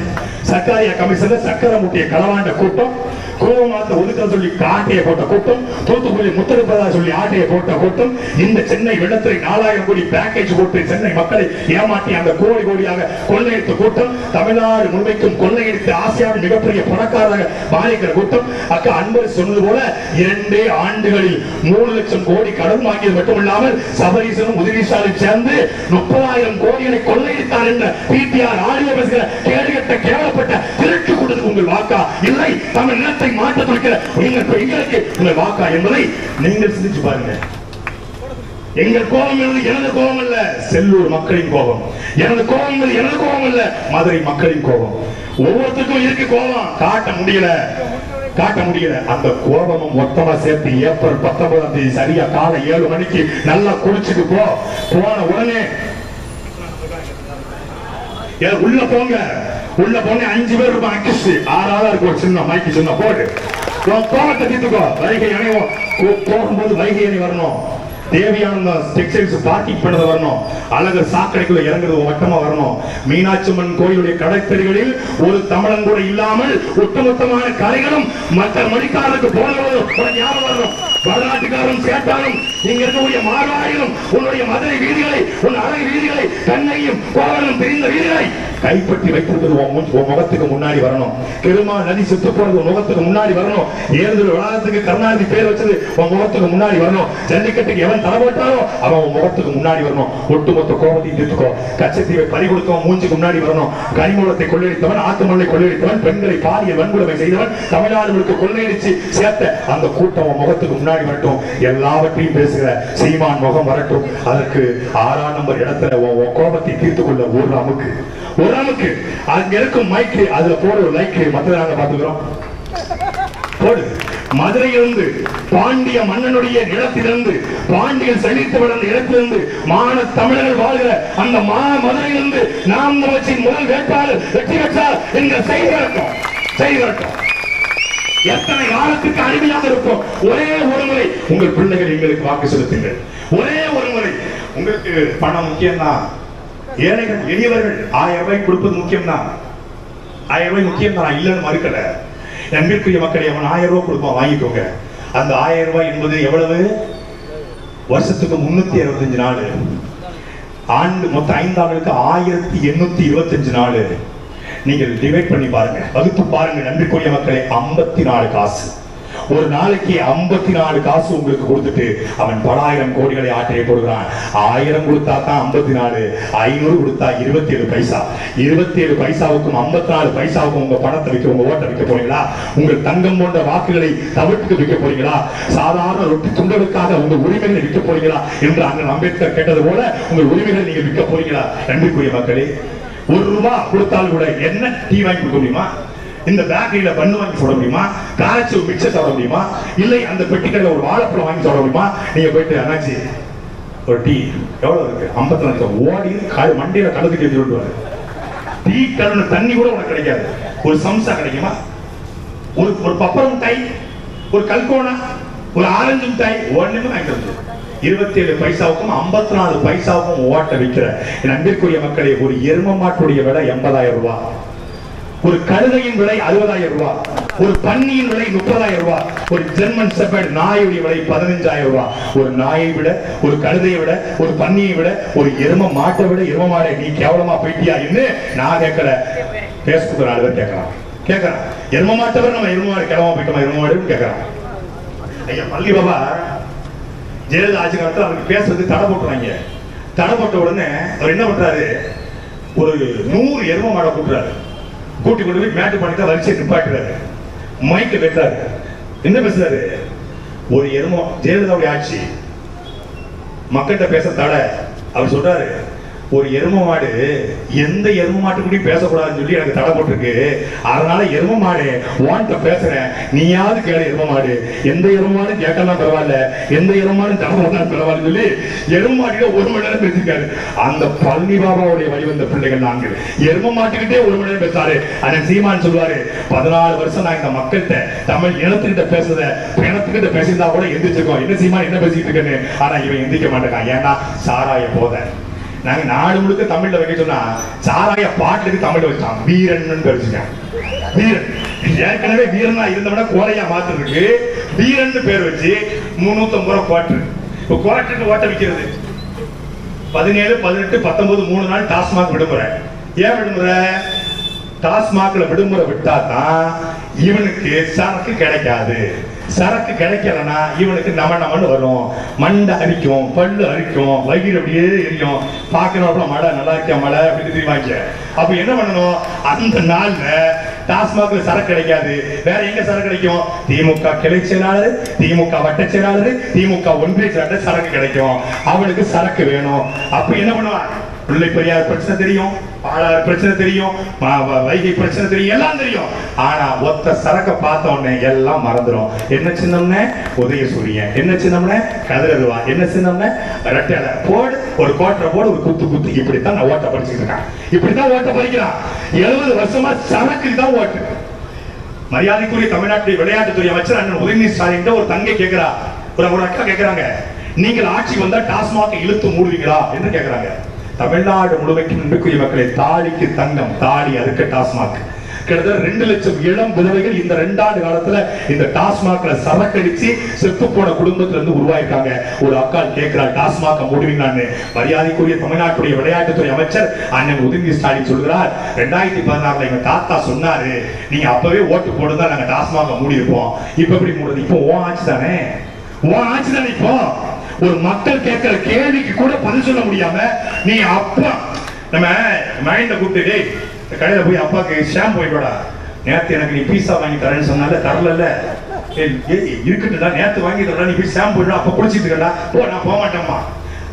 சர்க்காரியா கமிஷன்ல சக்கரை முட்டிய களவாண்ட கூட்டம், கோவமாத்த ஒதுக்க சொல்லி ஆட்டையை போட்ட கூட்டம், தூத்துக்குடி முத்தரப்பதா சொல்லி ஆட்டையை போட்ட கூட்டம், இந்த சென்னை வெள்ளத்தை 4,000 கோடி பேக்கேஜ் போட்டு சென்னை மக்களை ஏமாற்றி அந்த கோடி கோடியாக கொள்ளையடித்த கூட்டம், தமிழ்நாடு முழுமைக்கும் கொள்ளையடித்து ஆசியாவின் மிகப்பெரிய பணக்காரராக மாறிக்கிற கூட்டம். அக்கா அன்பர் சொன்னது போல 2 ஆண்டுகளில் 3 லட்சம் கோடி கடன் வாங்கியது மட்டுமில்லாமல் சபரீசனும் உதவிசாலும் சேர்ந்து 30,000 கோடிகளை கொள்ளையடித்தார் என்ற பிடிஆர் ஆடியோ பேசுகிற கேடுகட்ட கேவலப்பட்ட திருட்டு கூட்டத்துக்கு உங்கள் வாக்கா இல்லை? தமிழ் இனத்தை மாற்ற துடிக்கிற எங்களுக்கு உங்கள் வாக்கா என்பதை நீங்கள் சிந்திச்சு பாருங்க. எங்கள் கோபம் என்பது எனது கோபம் அல்ல, செல்லூர் மக்களின் கோபம். எனது கோபம் என்பது எனது கோபம் அல்ல, மதுரை மக்களின் கோபம். ஒவ்வொருத்தருக்கும் இருக்கு கோபம், காட்ட முடியல. அந்த கோபமும் மொத்தமா சேர்த்து ஏப்ரல் 19ஆம் தேதி சரியா காலை 7 மணிக்கு நல்லா குளிச்சுட்டு போன உடனே உள்ள போங்க. 5 பேர் இருப்பாங்க. 6ஆளா இருக்கு ஒரு சின்ன மைக்கு சின்ன போடு. கோபத்தை தீர்த்துக்கோ. வைகை அணை போகும்போது வைகை அணை வரணும். தேவையான டெக்ஸ்டைல்ஸ் பார்க்கிங் பண்ணது வரணும். அழகு சாக்கடைக்குள்ள இறங்குறது வட்டமா வரணும். மீனாட்சியம்மன் கோயிலுடைய கடைத்தெருகளில் ஒரு தமிழன் கூட இல்லாமல் ஒட்டுமொத்தமான கரைகளும் மற்ற மணிக்காரருக்கு போனது ஞாபகம் வரணும். வடநாட்டுக்காரரும் சேட்டாலும் இங்க இருக்கக்கூடிய மார்வாடிகளும் உன்னுடைய மதுரை வீதிகளை, உன் அழகு வீதிகளை, கண்ணையும் கோவலும் பிரிந்த வீதிகளை கைப்பற்றி வைத்திருக்கிறது உன் முகத்துக்கு முன்னாடி வரணும். பெருமாள் நதி சுத்து போறது உன் முகத்துக்கு முன்னாடி வரணும். ஏறுதல் விழாத்துக்கு கருணாநிதி பேர் வச்சது உன் முகத்துக்கு முன்னாடி வரணும். ஜல்லிக்கட்டுக்கு எவன் தலை போட்டாலும் அவன் உன் முகத்துக்கு முன்னாடி வரணும். ஒட்டுமொத்த கோபத்தை தீர்த்துக்கோ. கச்சத்தீவை பறி கொடுத்தவன் மூஞ்சுக்கு முன்னாடி வரணும். கனிமூலத்தை கொள்ளையடித்தவன், ஆத்துமல்லை கொள்ளையடித்தவன், பெண்களை பாலியல் வன்கொடுமை செய்தவன், தமிழ்நாடு முழுக்க கொள்ளையடிச்சு சேர்த்த அந்த கூட்டம் உன் முகத்துக்கு முன்னாடி வரட்டும். எல்லாவற்றையும் பேசுகிற சீமான் முகம் வரட்டும். அதற்கு 6ஆம் நம்பர் இடத்துல உன் கோபத்தை தீர்த்துக் கொள்ள ஒரு அமுக்கு அங்க இருக்கும் மைக்கு அதுல போட ஒரு லைக் மற்றதாக பாத்துக்கிறோம். போடு. மதுரையிலிருந்து பாண்டிய மன்னனுடைய நிலத்திலிருந்து பாண்டியல் செழித்து வளர்ந்த இடத்திலிருந்து மான தமிழர்கள் வாழ்கிற அந்த மதுரையிலிருந்து நாம் தமிழ்ச்சியின் முதல் வேட்பாளர் வெற்றி பெற்றார் என்கிற செய்தி வரட்டும். எத்தனை காலத்துக்கு அடிமையாக இருக்கும். ஒரே ஒரு முறை உங்கள் பிள்ளைகள் எங்களுக்கு வாக்கு செலுத்துங்கள். ஒரே ஒரு முறை. உங்களுக்கு பணம் முக்கியம் தான். ஏழைகள் எளியவர்கள் 1000 ரூபாய் கொடுப்பது முக்கியம் தான். 1000 ரூபாய் முக்கியம் தான், இல்லைன்னு மறுக்கல. அன்பிற்குரிய மக்களை, அவன் 1000 ரூபாய் கொடுப்பான், வாங்கிக்கோங்க. அந்த 1000 ரூபாய் என்பது எவ்வளவு? வருஷத்துக்கு 365 நாள். ஆண்டு மொத்தம் 5 ஆண்டுகளுக்கு 1825 நாள். நீங்கள் டிவைட் பண்ணி பாருங்க, வகுத்து பாருங்க. நன்றிக்குரிய மக்களை, 54 காசு. ஒரு நாளைக்கு 54 காசு உங்களுக்கு கொடுத்துட்டு அவன் 10,000 கோடிகளை ஆட்டையை போடுகிறான். 1000 கொடுத்தா தான் 54, 500 கொடுத்தா 27 பைசா. 27 பைசாவுக்கும் 54 பைசாவுக்கும் உங்க பணத்தை விற்க, உங்க ஓட்டை விற்க போறீங்களா? உங்கள் தங்கம் போன்ற வாக்குகளை தவிர்த்து விற்க போறீங்களா? சாதாரண ரொட்டி துண்டலுக்காக உங்கள் உரிமைகளை விற்க போறீங்களா என்று அண்ணன் அம்பேத்கர் கேட்டது போல உங்கள் உரிமைகளை நீங்க விற்க போறீங்களா? நன்றிக்குரிய மக்களே, 1 ரூபாய் கொடுத்தாலும் கூட என்ன டீ வாங்கி கொடுக்க முடியுமா? இந்த பேக்கரியில பண்ணு வாங்கி சொல்ல முடியுமா? காய்ச்சி மிக்சர் சாப்பிட முடியுமா? இல்லை அந்த பெட்டிக்கடையில் ஒரு வாழைப்பழம் வாங்கி சொல்ல முடியுமா? நீங்க போயிட்டு அண்ணாச்சி ஒரு டீ எவ்வளவு இருக்கு? 54 ஓடி மண்டியில கலந்து கேட்டு டீ கலந்து தண்ணி கூட உனக்கு கிடைக்காது. ஒரு சம்சா கிடைக்குமா? ஒரு பப்பரம் மிட்டாய், ஒரு கல்கோனா, ஒரு ஆரஞ்சு மிட்டாய் ஒண்ணுமே வாங்கிட்டு 27 பைசாவுக்கும் 54 பைசாவுக்கும் ஓட்ட விற்கிற என் அன்பிற்குரிய மக்களே, ஒரு எரும மாட்டுடைய விலை 80,000 ரூபாய், ஒரு கழுதையின் விலை 60,000 ரூபாய், ஒரு பன்னியின் விலை 30,000 ரூபாய், ஒரு ஜெர்மன் ஷெப்பர்ட் நாயுடைய விலை 15,000 ரூபாய். ஒரு நாயை விட, ஒரு கழுதையை விட, ஒரு பன்னியை விட, ஒரு எரும மாட்டை விட எரும மாடை நீ கேவலமா போயிட்டியா என்று நான் கேட்கல, பேஸ்புக் 4 பேர் கேட்கறான். எரும மாட்டவர் நம்ம எரும மாடு கேவலமா போயிட்டோமா எரும மாடுன்னு கேட்கறான். ஐயா பள்ளி பாபா ஜெயலலிதா ஆட்சி காலத்தில் அவருக்கு பேசுறது தடை போட்டுறாங்க. தடை போட்ட உடனே அவர் என்ன பண்றாரு, ஒரு 100 எரும மாடை கூட்டுறாரு. கூட்டி கொண்டு போய் மேட்டு பண்ணிட்டு வரிசையை நிப்பாட்டுறாரு. மைக்க வெட்டாரு. என்ன பேசுறாரு, ஒரு எரும ஜெயலலிதாவுடைய ஆட்சி மக்கள்கிட்ட பேச தடை. அவர் சொல்றாரு, ஒரு எரும மாடு எந்த எரும மாட்டு கூட பேசக்கூடாதுன்னு சொல்லி எனக்கு தடை போட்டிருக்கு. அதனால எரும மாடு வாண்ட பேசுறேன், நீயாவது கேளு எரும மாடு. எந்த எரும மாடு கேட்கலாம் பரவாயில்ல, எந்த எரும மாடு தடை போட்டாலும் பரவாயில்ல சொல்லி எரும மாட்டில 1 மணி நேரம் பேசிருக்காரு. அந்த பழனி பாபாவுடைய வழிவந்த பிள்ளைகள் நாங்கள் எரும மாட்டுக்கிட்டே 1 மணி நேரம் பேசாரு. அண்ணன் சீமான் சொல்லுவாரு, 14 வருஷம் நான் இந்த மக்கள்கிட்ட தமிழ் இனத்துக்கிட்ட பேசுறத பிணத்துக்கிட்ட பேசியிருந்தா கூட எந்திரிச்சிருக்கோம். என்ன சீமான் என்ன பேசிட்டு இருக்கேன்னு. ஆனா இவன் எந்திரிக்க மாட்டேங்கான். ஏன்னா சாராய போத நாங்க நாடு முழுக்க தமிழ்ல வைக்க சொன்னா சாராய பாட்டுக்கு தமிழ்ல வச்சான். வீரன் பேருச்சுட்டான். வீரன் ஏற்கனவே வீரனா இருந்தவன கோலையா மாத்துறதுக்கு வீரன் பேர் வச்சு 350 ரூபாய் குவார்டர். இப்போ குவார்டருக்கு ஓட்ட விற்கிறது 17, 18, 19 3 நாள் டாஸ்மாக் விடுமுறை. ஏன் விடுமுறை? டாஸ்மாக்ல விடுமுறை விட்டா தான் இவனுக்கு சரக்கு கிடைக்காது. சரக்கு கிடைக்கலன்னா இவனுக்கு நமன்னு வரும், மண்டை அரிக்கும், பல்லு அரிக்கும், வயிறு அப்படியே எரியும். பாக்கணும் மழை நல்லா இருக்க மழை அப்படின்னு தெரியுமாங்க. அப்ப என்ன பண்ணணும், அந்த நாள்ல டாஸ்மாக்ல சரக்கு கிடைக்காது. வேற எங்க சரக்கு கிடைக்கும்? திமுக கிளை செயலாளர், திமுக வட்ட செயலாளர், திமுக ஒன்றிய செயலாளர் சரக்கு கிடைக்கும். அவனுக்கு சரக்கு வேணும். அப்ப என்ன பண்ணுவான், பிள்ளை பெரியார் பிரச்சனை தெரியும், பாலாறு பிரச்சனை தெரியும், வைகை பிரச்சனை தெரியும், எல்லாம் தெரியும். ஆனா ஒத்த சரக்க பார்த்த உடனே எல்லாம் மறந்துடும். என்ன சின்னம்னே உதயசூரியன், என்ன சின்னம்னே கதிரருவா, என்ன சின்னம்னே ரெட்டலை போடு, ஒரு கோட்டரை போடு, ஒரு குத்து. இப்படித்தான் நான் ஓட்ட படிச்சுட்டு இருக்கேன். இப்படித்தான் ஓட்ட படிக்கிறான். 70 வருஷமா சரக்கு தான் ஓட்டு. மரியாதைக்குரிய தமிழ்நாட்டுடைய விளையாட்டுத்துறை அமைச்சர் அண்ணன் உதயநிதி ஸ்டாலின் ஒரு தங்கை கேட்கிறா, ஒரு அக்கா கேட்கிறாங்க, நீங்கள் ஆட்சி வந்தா டாஸ்மாக் இழுத்து மூடுவீங்களா என்று கேட்கிறாங்க. தமிழ்நாடு முழுமைக்கும் அன்புக்குரிய மக்களை, தாலிக்கு தங்கம், தாலி அதுக்கு டாஸ்மாக். கிட்டத்தட்ட 2 லட்சம் இளம் விதவைகள் இந்த 2 ஆண்டு காலத்துல இந்த டாஸ்மாக்ல சரக்கடிச்சு செத்து போன குடும்பத்துல இருந்து உருவாயிருக்காங்க. ஒரு அக்கா கேட்கிறார், டாஸ்மாக் மூடுவீங்களான்னு. மரியாதைக்குரிய தமிழ்நாட்டுடைய விளையாட்டுத்துறை அமைச்சர் அண்ணன் உதயநிதி ஸ்டாலின் சொல்கிறார், 2016 எங்க தாத்தா சொன்னாரு, நீங்க அப்பவே ஓட்டு போடுதான் நாங்க டாஸ்மாக் மூடி இருப்போம். இப்ப எப்படி மூடுறது? இப்போ ஓ ஆட்சி தானே, இப்போ ஒரு மக்கள் கேட்கிற கேள்விக்கு கூட பதில் சொல்ல முடியாம நீ அப்பா நம்ம மைண்ட கூப்பிட்டு கடையில போய் அப்பாக்கு ஷாம்பு போயிட்டோடா, நேத்து எனக்கு நீ பீஸா வாங்கி தரேன்னு சொன்னால தரல இருக்குட்டுடா, நேத்து வாங்கி தரா, நீ போய் ஷாம்பு போயிடா, அப்ப குடிச்சிட்டு இருக்கா, போ நான் போக மாட்டேம்மா.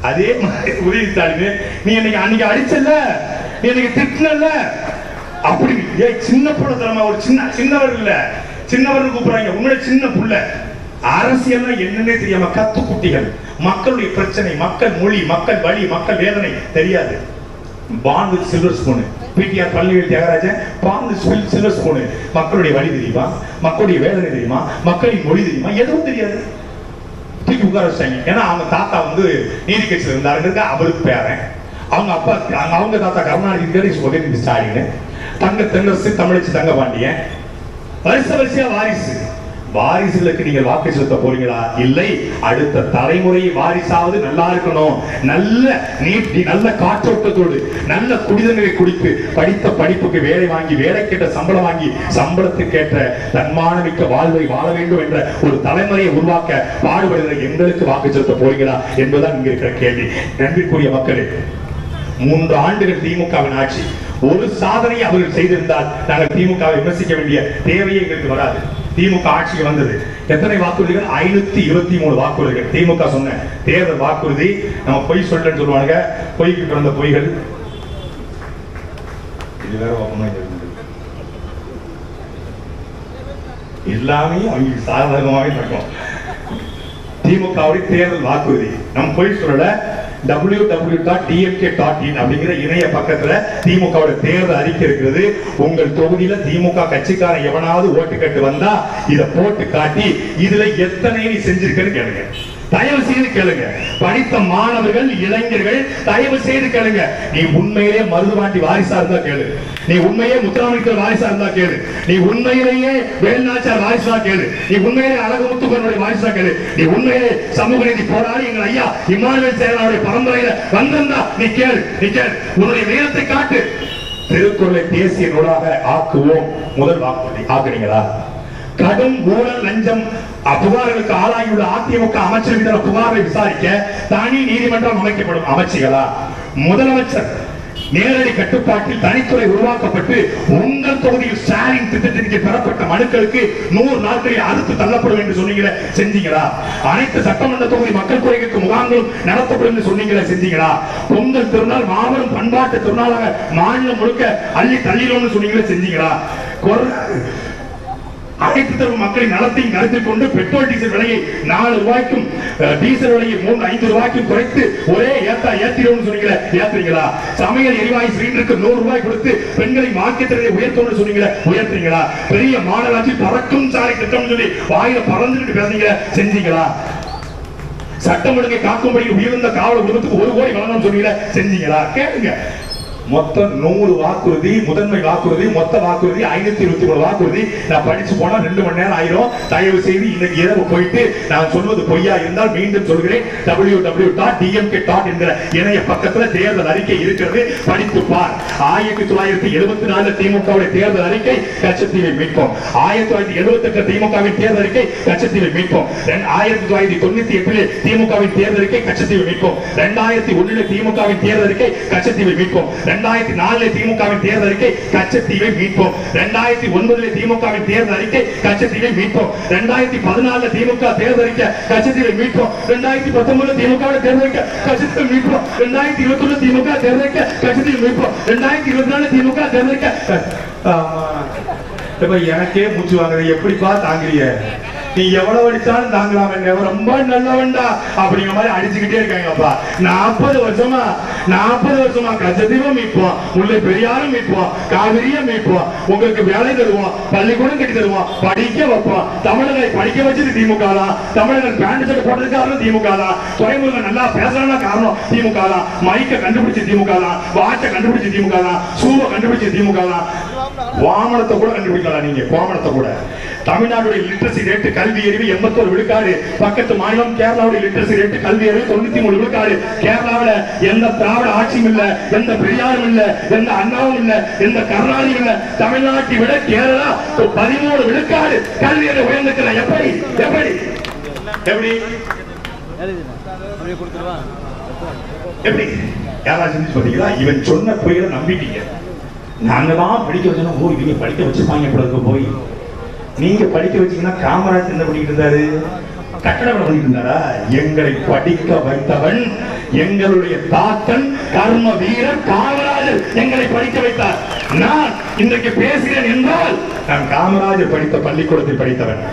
அதே மாதிரி உதவி ஸ்டாலின், நீ எனக்கு அன்னைக்கு அடிச்சல, நீ எனக்கு திட்டல, அப்படி சின்ன புள்ள தரமா, ஒரு சின்னவர் இல்ல, சின்னவர் கூப்பிடுறாங்க, உண்மையில சின்ன புள்ள. அரசியல் என்னன்னே தெரியாம கத்து குட்டிகள், மக்களுடைய பிரச்சனை, மக்கள் மொழி, மக்கள் வழி, மக்கள் வேதனை தெரியாது. Born with silver spoon, PTR Palanivel Thiagarajan, born with silver spoon. மக்களுடைய வழி தெரியுமா, மக்களுடைய வேதனை தெரியுமா, மக்களின் மொழி தெரியுமா, எதுவும் தெரியாது. தூக்கி உட்கார வச்சாங்க. ஏன்னா அவங்க தாத்தா நீதி கட்சியில் இருந்தாருங்க, அவருக்கு பேரன். அவங்க அப்பா, அவங்க தாத்தா கருணாநிதி, உதயநிதி ஸ்டாலின், தங்க தென்னரசு, தமிழச்சி தங்கபாண்டியன், வரிசையா வாரிசு. வாரிசுகளுக்கு நீங்கள் வாக்கு செலுத்த போறீங்களா? இல்லை, அடுத்த தலைமுறை வாரிசாவது நல்லா இருக்கணும், நல்ல நீட்டி, நல்ல காற்றோட்டத்தோடு, நல்ல குடிதண்ணீரை குடித்து, படித்த படிப்புக்கு வேலை வாங்கி, வேலைக்கேற்ற சம்பளம் வாங்கி, சம்பளத்துக்கேற்ற தன்மானமிக்க வாழ்வை வாழ வேண்டும் என்ற ஒரு தலைமுறையை உருவாக்க பாடுபடுகிற எங்களுக்கு வாக்கு செலுத்த போறீங்களா என்பதுதான் இங்க இருக்கிற கேள்வி. நன்றிக்குரிய மக்களே, 3 ஆண்டுகள் திமுகவின் ஆட்சி, ஒரு சாதனை அவர்கள் செய்திருந்தால் நாங்கள் திமுகவை விமர்சிக்க வேண்டிய தேவையே எங்களுக்கு வராது. திமுக ஆட்சிக்கு வந்தது எத்தனை வாக்குறுதிகள்? 523 வாக்குறுதிகள். திமுக சொன்ன தேர்தல் வாக்குறுதி. நம்ம பொய் சொல்லன்னு சொல்லுவாங்க, பொய்க்கு பிறந்த பொய்கள். இது வேற எல்லாமே அவங்களுக்கு சாதகமாகவே நடக்கும். திமுகவுடைய தேர்தல் வாக்குறுதி நம்ம பொய் சொல்லல. www.dmk.in அப்படிங்கிற இணைய பக்கத்துல திமுகவோட தேர்தல் அறிக்கை இருக்கிறது. உங்கள் தொகுதியில திமுக கட்சிக்காரன் எவனாவது ஓட்டு கட்டு வந்தா இத போட்டு காட்டி இதுல எத்தனை நீ செஞ்சிருக்கன்னு கேளுங்க. தயவு செய்து கேளுங்க. படித்த மாணவர்கள், இளைஞர்கள் தயவு செய்து கேளுங்க. நீ உண்மையிலேயே மருதுபாண்டி வாரிசா இருந்தா கேளு, நீ உண்மையே முத்துராமலிங்க வாரிசா இருந்தா கேளு, நீ உண்மையிலேயே வேலுநாச்சியார் வாரிசா கேளு, நீ உண்மையிலே அழகுமுத்துக்கனுடைய வாரிசா கேளு, நீ உண்மையிலே சமூக நீதி போராடி எங்கள் ஐயா இமானுவேல் சேகரனுடைய பரம்பரையில வந்திருந்தா நீ கேளு, நீ கேளு. உன்னுடைய வீரத்தை காட்டு. திருக்குறளை தேசிய நூலாக ஆக்குவோம். முதல் வாக்குறுதி ஆக்குனீங்களா? கடும் ஊழல் லஞ்சம் புகார்களுக்கு ஆளாகியுள்ள அதிமுக அமைச்சர் மீதான புகாரை விசாரிக்க தனி நீதிமன்றம் அமைக்கப்படும். அமைச்சிகளா? முதலமைச்சர் நேரடி கட்டுப்பாட்டில் தனித்துறை உருவாக்கப்பட்டு உங்கள் தொகுதியில் ஸ்டாலின் திட்டத்திற்கு பெறப்பட்ட மனுக்களுக்கு 100 நாட்களில் அறுத்து தள்ளப்படும் என்று சொன்னீங்களே, செஞ்சீங்களா? அனைத்து சட்டமன்ற தொகுதி மக்கள் குறைகளுக்கு முகாம்களும் நடத்தப்படும் என்று சொன்னீங்களே, செஞ்சீங்களா? பொங்கல் திருநாள் மாபெரும் பண்பாட்டு திருநாளாக மாநிலம் முழுக்க அள்ளி தள்ளிடும் சொன்னீங்களே, செஞ்சீங்களா? அனைத்து தரப்பு மக்களின் நலத்தையும் கருத்தில் கொண்டு பெட்ரோல் டீசல் விலையை 4 ரூபாய்க்கும் டீசல் விலையை 3-5 ரூபாய்க்கும் குறைத்து ஒரே ஏத்திடும் சொன்னீங்களே, ஏத்துறீங்களா? சமையல் எரிவாயு சிலிண்டருக்கு 100 ரூபாய் கொடுத்து பெண்களை மார்க்கெட்டிலே உயர்த்தணும்னு சொன்னீங்களே, உயர்த்தீங்களா? பெரிய மாநகராட்சி பறக்கும் சாலை திட்டம் சொல்லி வாயில பறந்துட்டு பேசுறீங்களா, செஞ்சீங்களா? சட்டம் ஒழுங்கை காக்கும்படி உயர்ந்த காவல் குடும்பத்துக்கு 1 கோடி வழங்கணும்னு சொன்னீங்களா, செஞ்சீங்களா? கேளுங்க. மொத்தம் 100 வாக்குறுதி, முதன்மை வாக்குறுதி, மொத்த வாக்குறுதி 523 வாக்குறுதி. நான் படிச்சு போனா 2 மணி நேரம் ஆயிரும். தயவு செய்து இன்னைக்கு இரவு போயிட்டு நான் சொல்வது பொய்யா இருந்தால் மீண்டும் சொல்கிறேன், www.dmk.in என்கிற இணைய பக்கத்துல தேர்தல் அறிக்கை இருக்கிறது, படித்து பார். 1974 திமுகவுடைய தேர்தல் அறிக்கை கச்சத்தீவை மீட்போம். 1978 திமுகவின் தேர்தல் அறிக்கை கச்சத்தீவை மீட்போம். 1998 திமுகவின் தேர்தல் அறிக்கை கச்சத்தீவை மீட்போம். 2001 திமுகவின் தேர்தல் அறிக்கை கச்சத்தீவை மீட்போம். 2004 திமுகவின் தேர்தல் அறிக்கை கச்சத்தீவை மீட்போம். 2009 திமுகவின் தேர்தல் அறிக்கை கச்சத்தீவை மீட்போம். 2014 திமுக தேர்தல் அறிக்கை கச்சத்தீவை மீட்போம். 2019 திமுக தேர்தல் அறிக்கை கச்சத்தீவை மீட்போம். 2021 திமுக தேர்தல் அறிக்கை கச்சத்தீவை மீட்போம். 2024 திமுக தேர்தல் அறிக்கை. எனக்கே மூச்சு வாங்குறது, எப்படிப்பா தாங்குறீங்க? நீ எவ்வளவு அடிச்சாலும் தாங்கலாம், ரொம்ப நல்லவன்டா அப்படிங்கிற மாதிரி அடிச்சுக்கிட்டே இருக்காங்கப்பா. 40 வருஷமா கச்சத்தீவும் மீட்போம், முல்லை பெரியாரும் மீட்போம், காவிரியும் மீட்போம், உங்களுக்கு வேலை தருவோம், பள்ளிக்கூடம் கட்டி தருவோம், படிக்க வைப்போம். தமிழர்களை படிக்க வச்சது திமுக தான். தமிழர்கள் பேண்ட் ஷர்ட் போட்டதுக்கு காரணம் திமுக தான். துறைமுருகன் நல்லா பேசணும்னா காரணம் திமுக தான். மைக்க கண்டுபிடிச்ச திமுக தான். வாட்சை கண்டுபிடிச்ச திமுக தான். சூவை கண்டுபிடிச்ச திமுக தான். வாமனத்தை கூட கண்டுபிடிக்கலாம் நீங்க, கோமணத்தை கூட. தமிழ்நாடுடைய லிட்டரசி ரேட் கல்வி அறிவு 81 விழுக்காடு. பக்கத்து மாநிலம் கேரளாவுடைய லிட்டரசி ரேட் கல்வி அறிவு 93 விழுக்காடு. கேரளாவில எந்த திராவிட ஆட்சியும் இல்ல, எந்த பெரியாரும் இல்ல, எந்த அண்ணாவும் இல்ல, எந்த கருணாநிதியும் இல்ல. தமிழ்நாட்டை விட கேரளா 13 விழுக்காடு கல்வி அறிவு உயர்ந்திருக்கிற. எப்படி எப்படி எப்படி எப்படி யாரா செஞ்சு சொன்னீங்களா? இவன் சொன்ன பொய்யை நம்பிட்டீங்க. நாங்க தான் படிக்க வச்சோம். ஓ, இவங்க படிக்க வச்சுப்பாங்க போல. போய் நீங்க படிக்க வச்சீங்கன்னா காமராஜ் என்ன பண்ணிட்டு இருந்தாரு? கட்டடம் பண்ணிட்டு இருந்தாரா? எங்களை படிக்க வைத்தவன் எங்களுடைய தாத்தன் கர்ம வீரர் காமராஜர் எங்களை படிக்க வைத்தார். நான் இன்றைக்கு பேசுகிறேன் என்றால் நான் காமராஜர் படித்த பள்ளிக்கூடத்தில் படித்தவன்.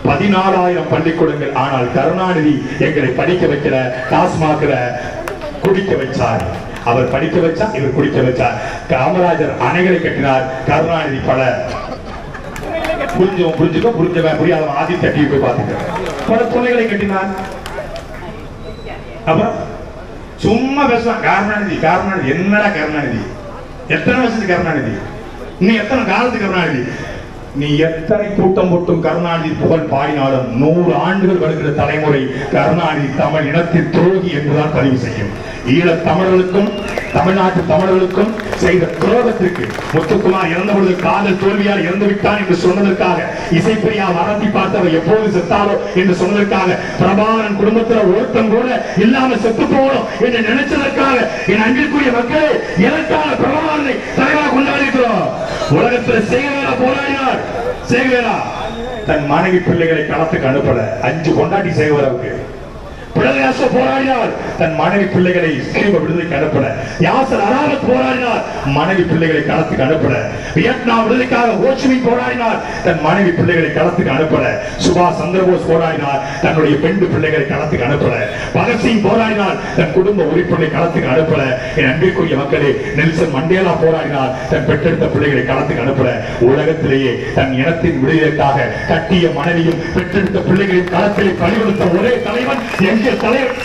14,000 பள்ளிக்கூடங்கள். ஆனால் கருணாநிதி எங்களை படிக்க வைக்கிற, டாஸ்மாக்ல குடிக்க வச்சார். அவர் படிக்க வச்சா, இவர் குடிக்க வச்சார். காமராஜர் அணைகளை கட்டினார், கருணாநிதி பல புரிஞ்சுக்க புரியாத ஆதித்ய டிவி போய் பார்த்துக்க பல துணைகளை கட்டினார். அப்புறம் சும்மா பேசுவான் கருணாநிதி. என்னடா கருணாநிதி? எத்தனை வருஷத்துக்கு கருணாநிதி? இன்னும் எத்தனை காலத்துக்கு கருணாநிதி? நீ எத்தனை கூட்டம் போட்டும் கருணாநிதி புகழ் பாடினாலும் 100 ஆண்டுகள் வருகிற தலைமுறை கருணாநிதி தமிழ் இனத்தின் துரோகி என்றுதான் பதிவு செய்யும். ஈழத் தமிழர்களுக்கும் தமிழ்நாட்டு தமிழர்களுக்கும் செய்த துரோகத்திற்கு முத்துக்குமார் இறந்தபொழுது காதல் தோல்வியால் இறந்து விட்டான் என்று சொன்னதற்காக, இசைப்பிரியா மறத்தி பார்த்தவர் எப்போது செத்தாரோ என்று சொன்னதற்காக, பிரபாகரன் குடும்பத்தில் ஒருத்தம் கூட இல்லாம செத்து போகணும் என்று நினைச்சதற்காக என் அன்பிற்குரிய மக்களே, எனக்கான பிரபாகரனை தலைவராக கொண்டாடுகிறோம். உலகத்தில் சேகவேரா போராடினார். சேகவேரா தன் மனைவி பிள்ளைகளை களத்துக்கு அனுப்பல. 5 கொண்டாட்டி சேகவேராவுக்கு பிடல்யாசோ போராடினார் தன் மனைவி பிள்ளைகளை கியூப விடுதலைக்கு அனுப்பல. யாசர் அராவத் போராடினார் மனைவி பிள்ளைகளை களத்துக்கு அனுப்பல. வியட்நாம் விடுதலைக்காக ஹோச்சிமின் போராடினார் தன் மனைவி பிள்ளைகளை களத்துக்கு அனுப்பல. சுபாஷ் சந்திரபோஸ் போராடினார் தன்னுடைய பெண் பிள்ளைகளை களத்துக்கு அனுப்பல. பகத்சிங் போராடினார் தன் குடும்ப உறுப்பினரை களத்துக்கு அனுப்பல. என் அன்பிற்குரிய மக்களே, நெல்சன் மண்டேலா போராடினார் தன் பெற்றெடுத்த பிள்ளைகளை களத்துக்கு அனுப்பல. உலகத்திலேயே தன் இனத்தின் விடுதலைக்காக கட்டிய மனைவியும் பெற்றெடுத்த பிள்ளைகளின் களத்திலே பணிபுரித்த ஒரே தலைவன் எங்கள் தலைவன்.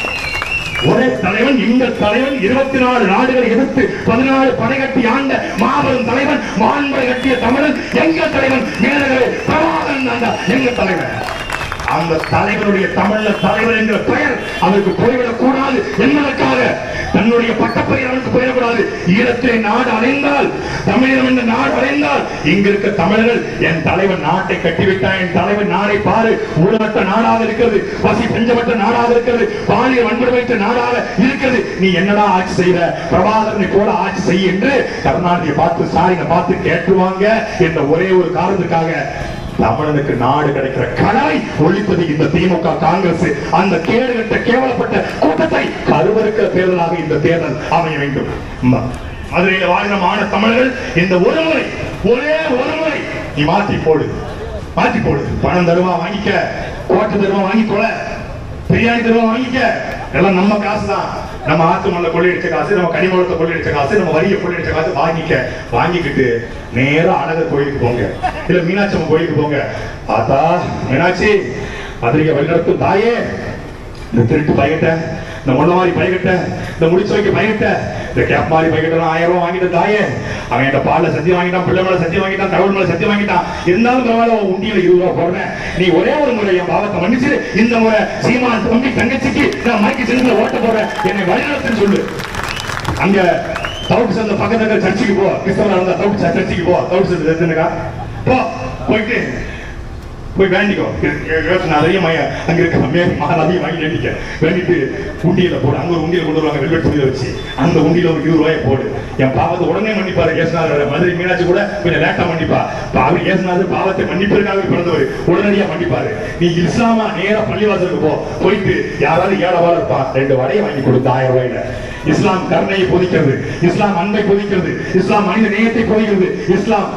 ஒரே தலைவன் எங்கள் தலைவன். 24 நாடுகளை எதிர்த்து 14 படைகட்டி ஆண்ட மாபெரும் தலைவன், மாண்பை கட்டிய தமிழன் எங்கள் தலைவன். மேலகளே, பிரபாகரன் தான் எங்கள் தலைவன். அந்த தலைவனுடைய தமிழ்ல தலைவர் என்கிற பெயர் அவருக்கு போய்விடக் கூடாது என்பதற்காக தன்னுடைய பட்டப்பெயர் அவருக்கு போயிடக்கூடாது. ஈழத்திலே நாடு அடைந்தால், தமிழகம் என்ற நாடு அடைந்தால், இங்க இருக்க தமிழர்கள் என் தலைவன் நாட்டை கட்டிவிட்டான், என் தலைவன் நாடை பாரு, ஊழலற்ற நாடாக இருக்கிறது, பசி பஞ்சமற்ற நாடாக இருக்கிறது, பாலியல் வன்முறை நாடாக இருக்கிறது, நீ என்னடா ஆட்சி செய்யற, பிரபாகரனை போல ஆட்சி செய்ய என்று கருணாநிதியை பார்த்து ஸ்டாலினை பார்த்து கேட்டுவாங்க என்ற ஒரே ஒரு காரணத்துக்காக தமிழனுக்கு நாடு கிடைக்கிற கனவை ஒழிப்பது இந்த திமுக காங்கிரஸ். அந்த கேடுகட்ட கேவலப்பட்ட கூட்டத்தை கருவறுக்கிற தேர்தலாக இந்த தேர்தல் அமைய வேண்டும். மதுரையில் வாழ்ந்த தமிழர்கள் இந்த ஒரு முறை, ஒரே ஒரு முறை நீ மாத்தி போடு. பணம் தருவா வாங்கிக்க, கோட்டை தருவா வாங்கிக்கொள்ள, பிரியாணி தருவா வாங்கிக்க, எல்லாம் நம்ம காசு தான். நம்ம ஆத்து மல்ல கொள்ளையடிச்ச காசு, நம்ம கனிமலத்தை கொள்ளையடிச்ச காசு, நம்ம வரியை கொள்ளையடிச்ச காசு வாங்கிக்கிட்டு நேரா அழகர் கோயிலுக்கு போங்க, இல்ல மீனாட்சி அம்மன் கோயிலுக்கு போங்க. ஆத்தா மீனாட்சி, மதுரையை வழிநடத்தும் தாயே, இந்த திருட்டு பையட்ட, இந்த முள்ள மாதிரி பையட்ட, இந்த முடிச்சு வைக்க பையட்ட, இந்த கேப் மாதிரி பையட்ட 1000 ரூபாய் வாங்கிட்ட தாயே, அவன் என் பால்ல சத்தியம் வாங்கிட்டான், பிள்ளை மேல சத்தியம் வாங்கிட்டான், கடவுள் மேல சத்தியம் வாங்கிட்டான். இருந்தாலும் பரவாயில்ல, உண்டியில 20 ரூபாய் போடுறேன், நீ ஒரே ஒரு முறை என் பாவத்தை மன்னிச்சு இந்த முறை சீமான் தம்பி தங்கச்சிக்கு நான் மைக்கு சின்னத்துல ஓட்ட போறேன், என்னை வழிநடத்துன்னு சொல்லு. அங்க தவுட்டு சந்த பக்கத்துல சர்ச்சைக்கு போ, கிறிஸ்தவனா இருந்தா தவுட்டு சர்ச்சைக்கு போ, தவுட்டு சந்த சர்ச்சைக்கா போ, போயிட்டு போய் வேண்டிக்கோ. நிறைய அங்க இருக்க அதையும் வாங்கி வேண்டிட்டு உண்டியில போடு. அங்க ஒரு உண்டியில கொண்டு வருவாங்க வெல்வெட் துணியில வச்சு, அந்த உண்டியில ஒரு 20 ரூபாயை போடு. என் பாவத்தை உடனே மன்னிப்பாரு இயேசுநாதர். மதுரை மீனாட்சி கூட கொஞ்சம் லேட்டா மன்னிப்பா. அவர் இயேசுநாதர் பாவத்தை மன்னிப்பதற்காக பிறந்தவர், உடனடியா மன்னிப்பாரு. நீ இஸ்லாமா நேரா பள்ளிவாசலுக்கு போ, போயிட்டு யாராவது ஏழவாள் இருப்பா, 2 வடையை வாங்கி கொடுத்து 1000 ரூபாயில. இஸ்லாம் கருணையை போதிக்கிறது, இஸ்லாம் அன்பை போதிக்கிறது, இஸ்லாம் மனித நேயத்தை போதிக்கிறது. இஸ்லாம்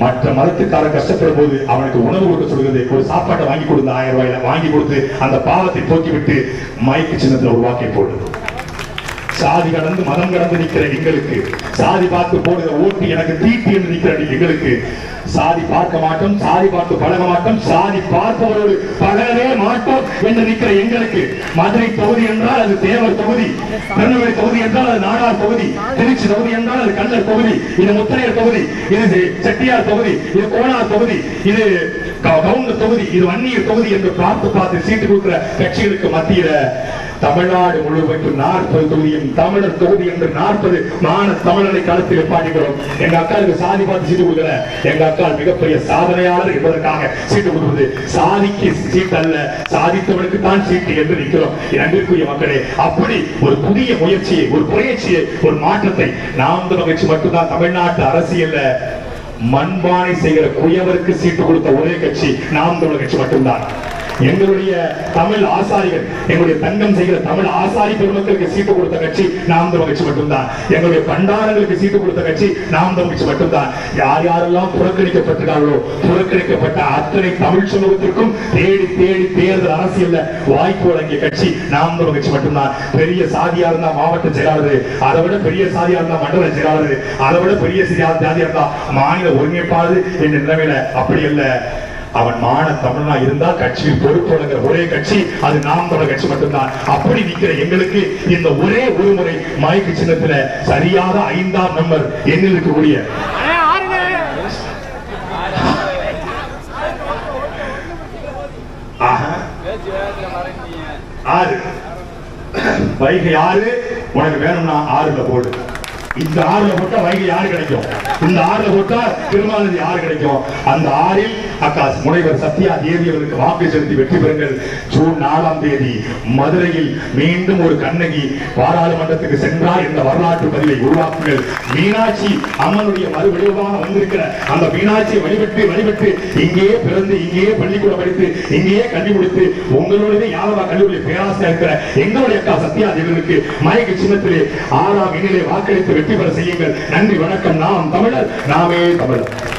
மற்ற மதத்துக்காரன் கஷ்டப்படும் போது அவனுக்கு உணவு கொடுக்க சொல்கிறது. ஒரு சாப்பாட்டை வாங்கி கொடுத்து 1000 ரூபாயில வாங்கி கொடுத்து அந்த பாவத்தை போக்கிவிட்டு மைக்கு சின்னத்துல ஒரு வாக்கை போடு. சாதி கடந்து மதம் கடந்து நிற்கிற எங்களுக்கு, சாதி பார்த்து போடுகிற ஓட்டு எனக்கு தீட்டு என்று நிற்கிற எங்களுக்கு, சாதி பார்க்க மாட்டோம், சாதி பார்த்து பழக மாட்டோம், சாதி பார்ப்பவரோடு பழகவே மாட்டோம் என்று நிற்கிற எங்களுக்கு, மதுரை தொகுதி என்றால் அது தேவர் தொகுதி, திருநெல்வேலி தொகுதி என்றால் அது நாடார் தொகுதி, திருச்சி தொகுதி என்றால் அது கண்ணர் தொகுதி, இது முத்தரையர் தொகுதி, இது செட்டியார் தொகுதி, இது கோனார் தொகுதி, இது கவுண்டர் தொகுதி, இது வன்னியர் தொகுதி என்று பார்த்து சீட்டு கொடுக்கிற கட்சிகளுக்கு மத்தியில தமிழ்நாடு முழுவதும் 40 தொகுதியும் தமிழர் தொகுதி என்று 40 மான தமிழரை களத்தில் பாடிக்கிறோம். எங்க அக்காளுக்கு சாதி பார்த்து சீட்டு கொடுக்கல, எங்க அக்கா மிகப்பெரிய சாதனையாளர் என்பதற்காக சீட்டு கொடுப்பது. சாதிக்கு சீட்டு அல்ல, சாதித்தவனுக்கு தான் சீட்டு என்று நிற்கிறோம். அன்பிற்குரிய மக்களே, அப்படி ஒரு புதிய முயற்சியை, ஒரு புரட்சியை, ஒரு மாற்றத்தை நாம் கட்சி மட்டும்தான் தமிழ்நாட்டு அரசியல்ல மண்பானை செய்கிற குயவருக்கு சீட்டு கொடுத்த ஒரே கட்சி நாம் தமிழர் கட்சி மட்டும்தான். எங்களுடைய தமிழ் ஆசாரிகள், எங்களுடைய தங்கம் செய்கிற தமிழ் ஆசாரி பெருமக்களுக்கு சீட்டு கொடுத்த கட்சி நாம் தமிழர் கட்சி மட்டும்தான். எங்களுடைய பண்டாரங்களுக்கு சீட்டு கொடுத்த கட்சி நாம் தமிழர் கட்சி மட்டும்தான். யார் யாரெல்லாம் புறக்கணிக்கப்பட்டிருக்கார்களோ புறக்கணிக்கப்பட்ட அத்தனை தமிழ் சமூகத்திற்கும் தேடி தேடி தேர்தல் அரசியல்ல வாய்ப்பு வழங்கிய கட்சி நாம் தமிழர் கட்சி மட்டும்தான். பெரிய சாதியா இருந்தா மாவட்ட செயலாளர், அதை விட பெரிய சாதியா இருந்தா மண்டல செயலாளர், அதை விட பெரிய சாதியா இருந்தா மாநில ஒருங்கிணைப்பாளர் என்ற நிலைமையில அப்படி அல்ல. அவன் மான தமிழனா இருந்தால் கட்சியில் பொறுப்பு வழங்குற ஒரே கட்சி அது நாம் தமிழர் கட்சி மட்டும்தான். அப்படி நிற்கிற எங்களுக்கு இந்த ஒரே ஒரு முறை மைக்கு சின்னத்துல சரியாக 5ஆம் நம்பர் எண்ணில் இருக்கக்கூடிய வைகை 6 உனக்கு வேணும்னா 6ல போடு. இந்த 6ல போட்டா வைகை 6 கிடைக்கும், இந்த 6ல போட்டா திருமாவளவன் 6 கிடைக்கும். அந்த 6ல் அக்கா முனைவர் சத்யா தேவி அவர்களுக்கு வாக்கு செலுத்தி வெற்றி பெறுங்கள். ஜூன் 4ஆம் தேதி மதுரையில் மீண்டும் ஒரு கண்ணகி பாராளுமன்றத்துக்கு சென்றார் என்ற வரலாற்று பதிவை உருவாக்குங்கள். மீனாட்சி அம்மனுடைய மறுவடிவமாக வந்திருக்கிற அந்த மீனாட்சியை வழிபட்டு இங்கேயே பிறந்து இங்கேயே பள்ளிக்கூடம் படித்து இங்கேயே கல்வி முடித்து உங்களுடைய யாரா கல்லூரியில் பேராசிரியர் இருக்கிற எங்களுடைய அக்கா சத்யா தேவனுக்கு மயக்க சின்னத்திலே 6ஆம் எண்ணிலே வாக்களித்து வெற்றி பெற செய்யுங்கள். நன்றி, வணக்கம். நாம் தமிழர், நாமே தமிழர்.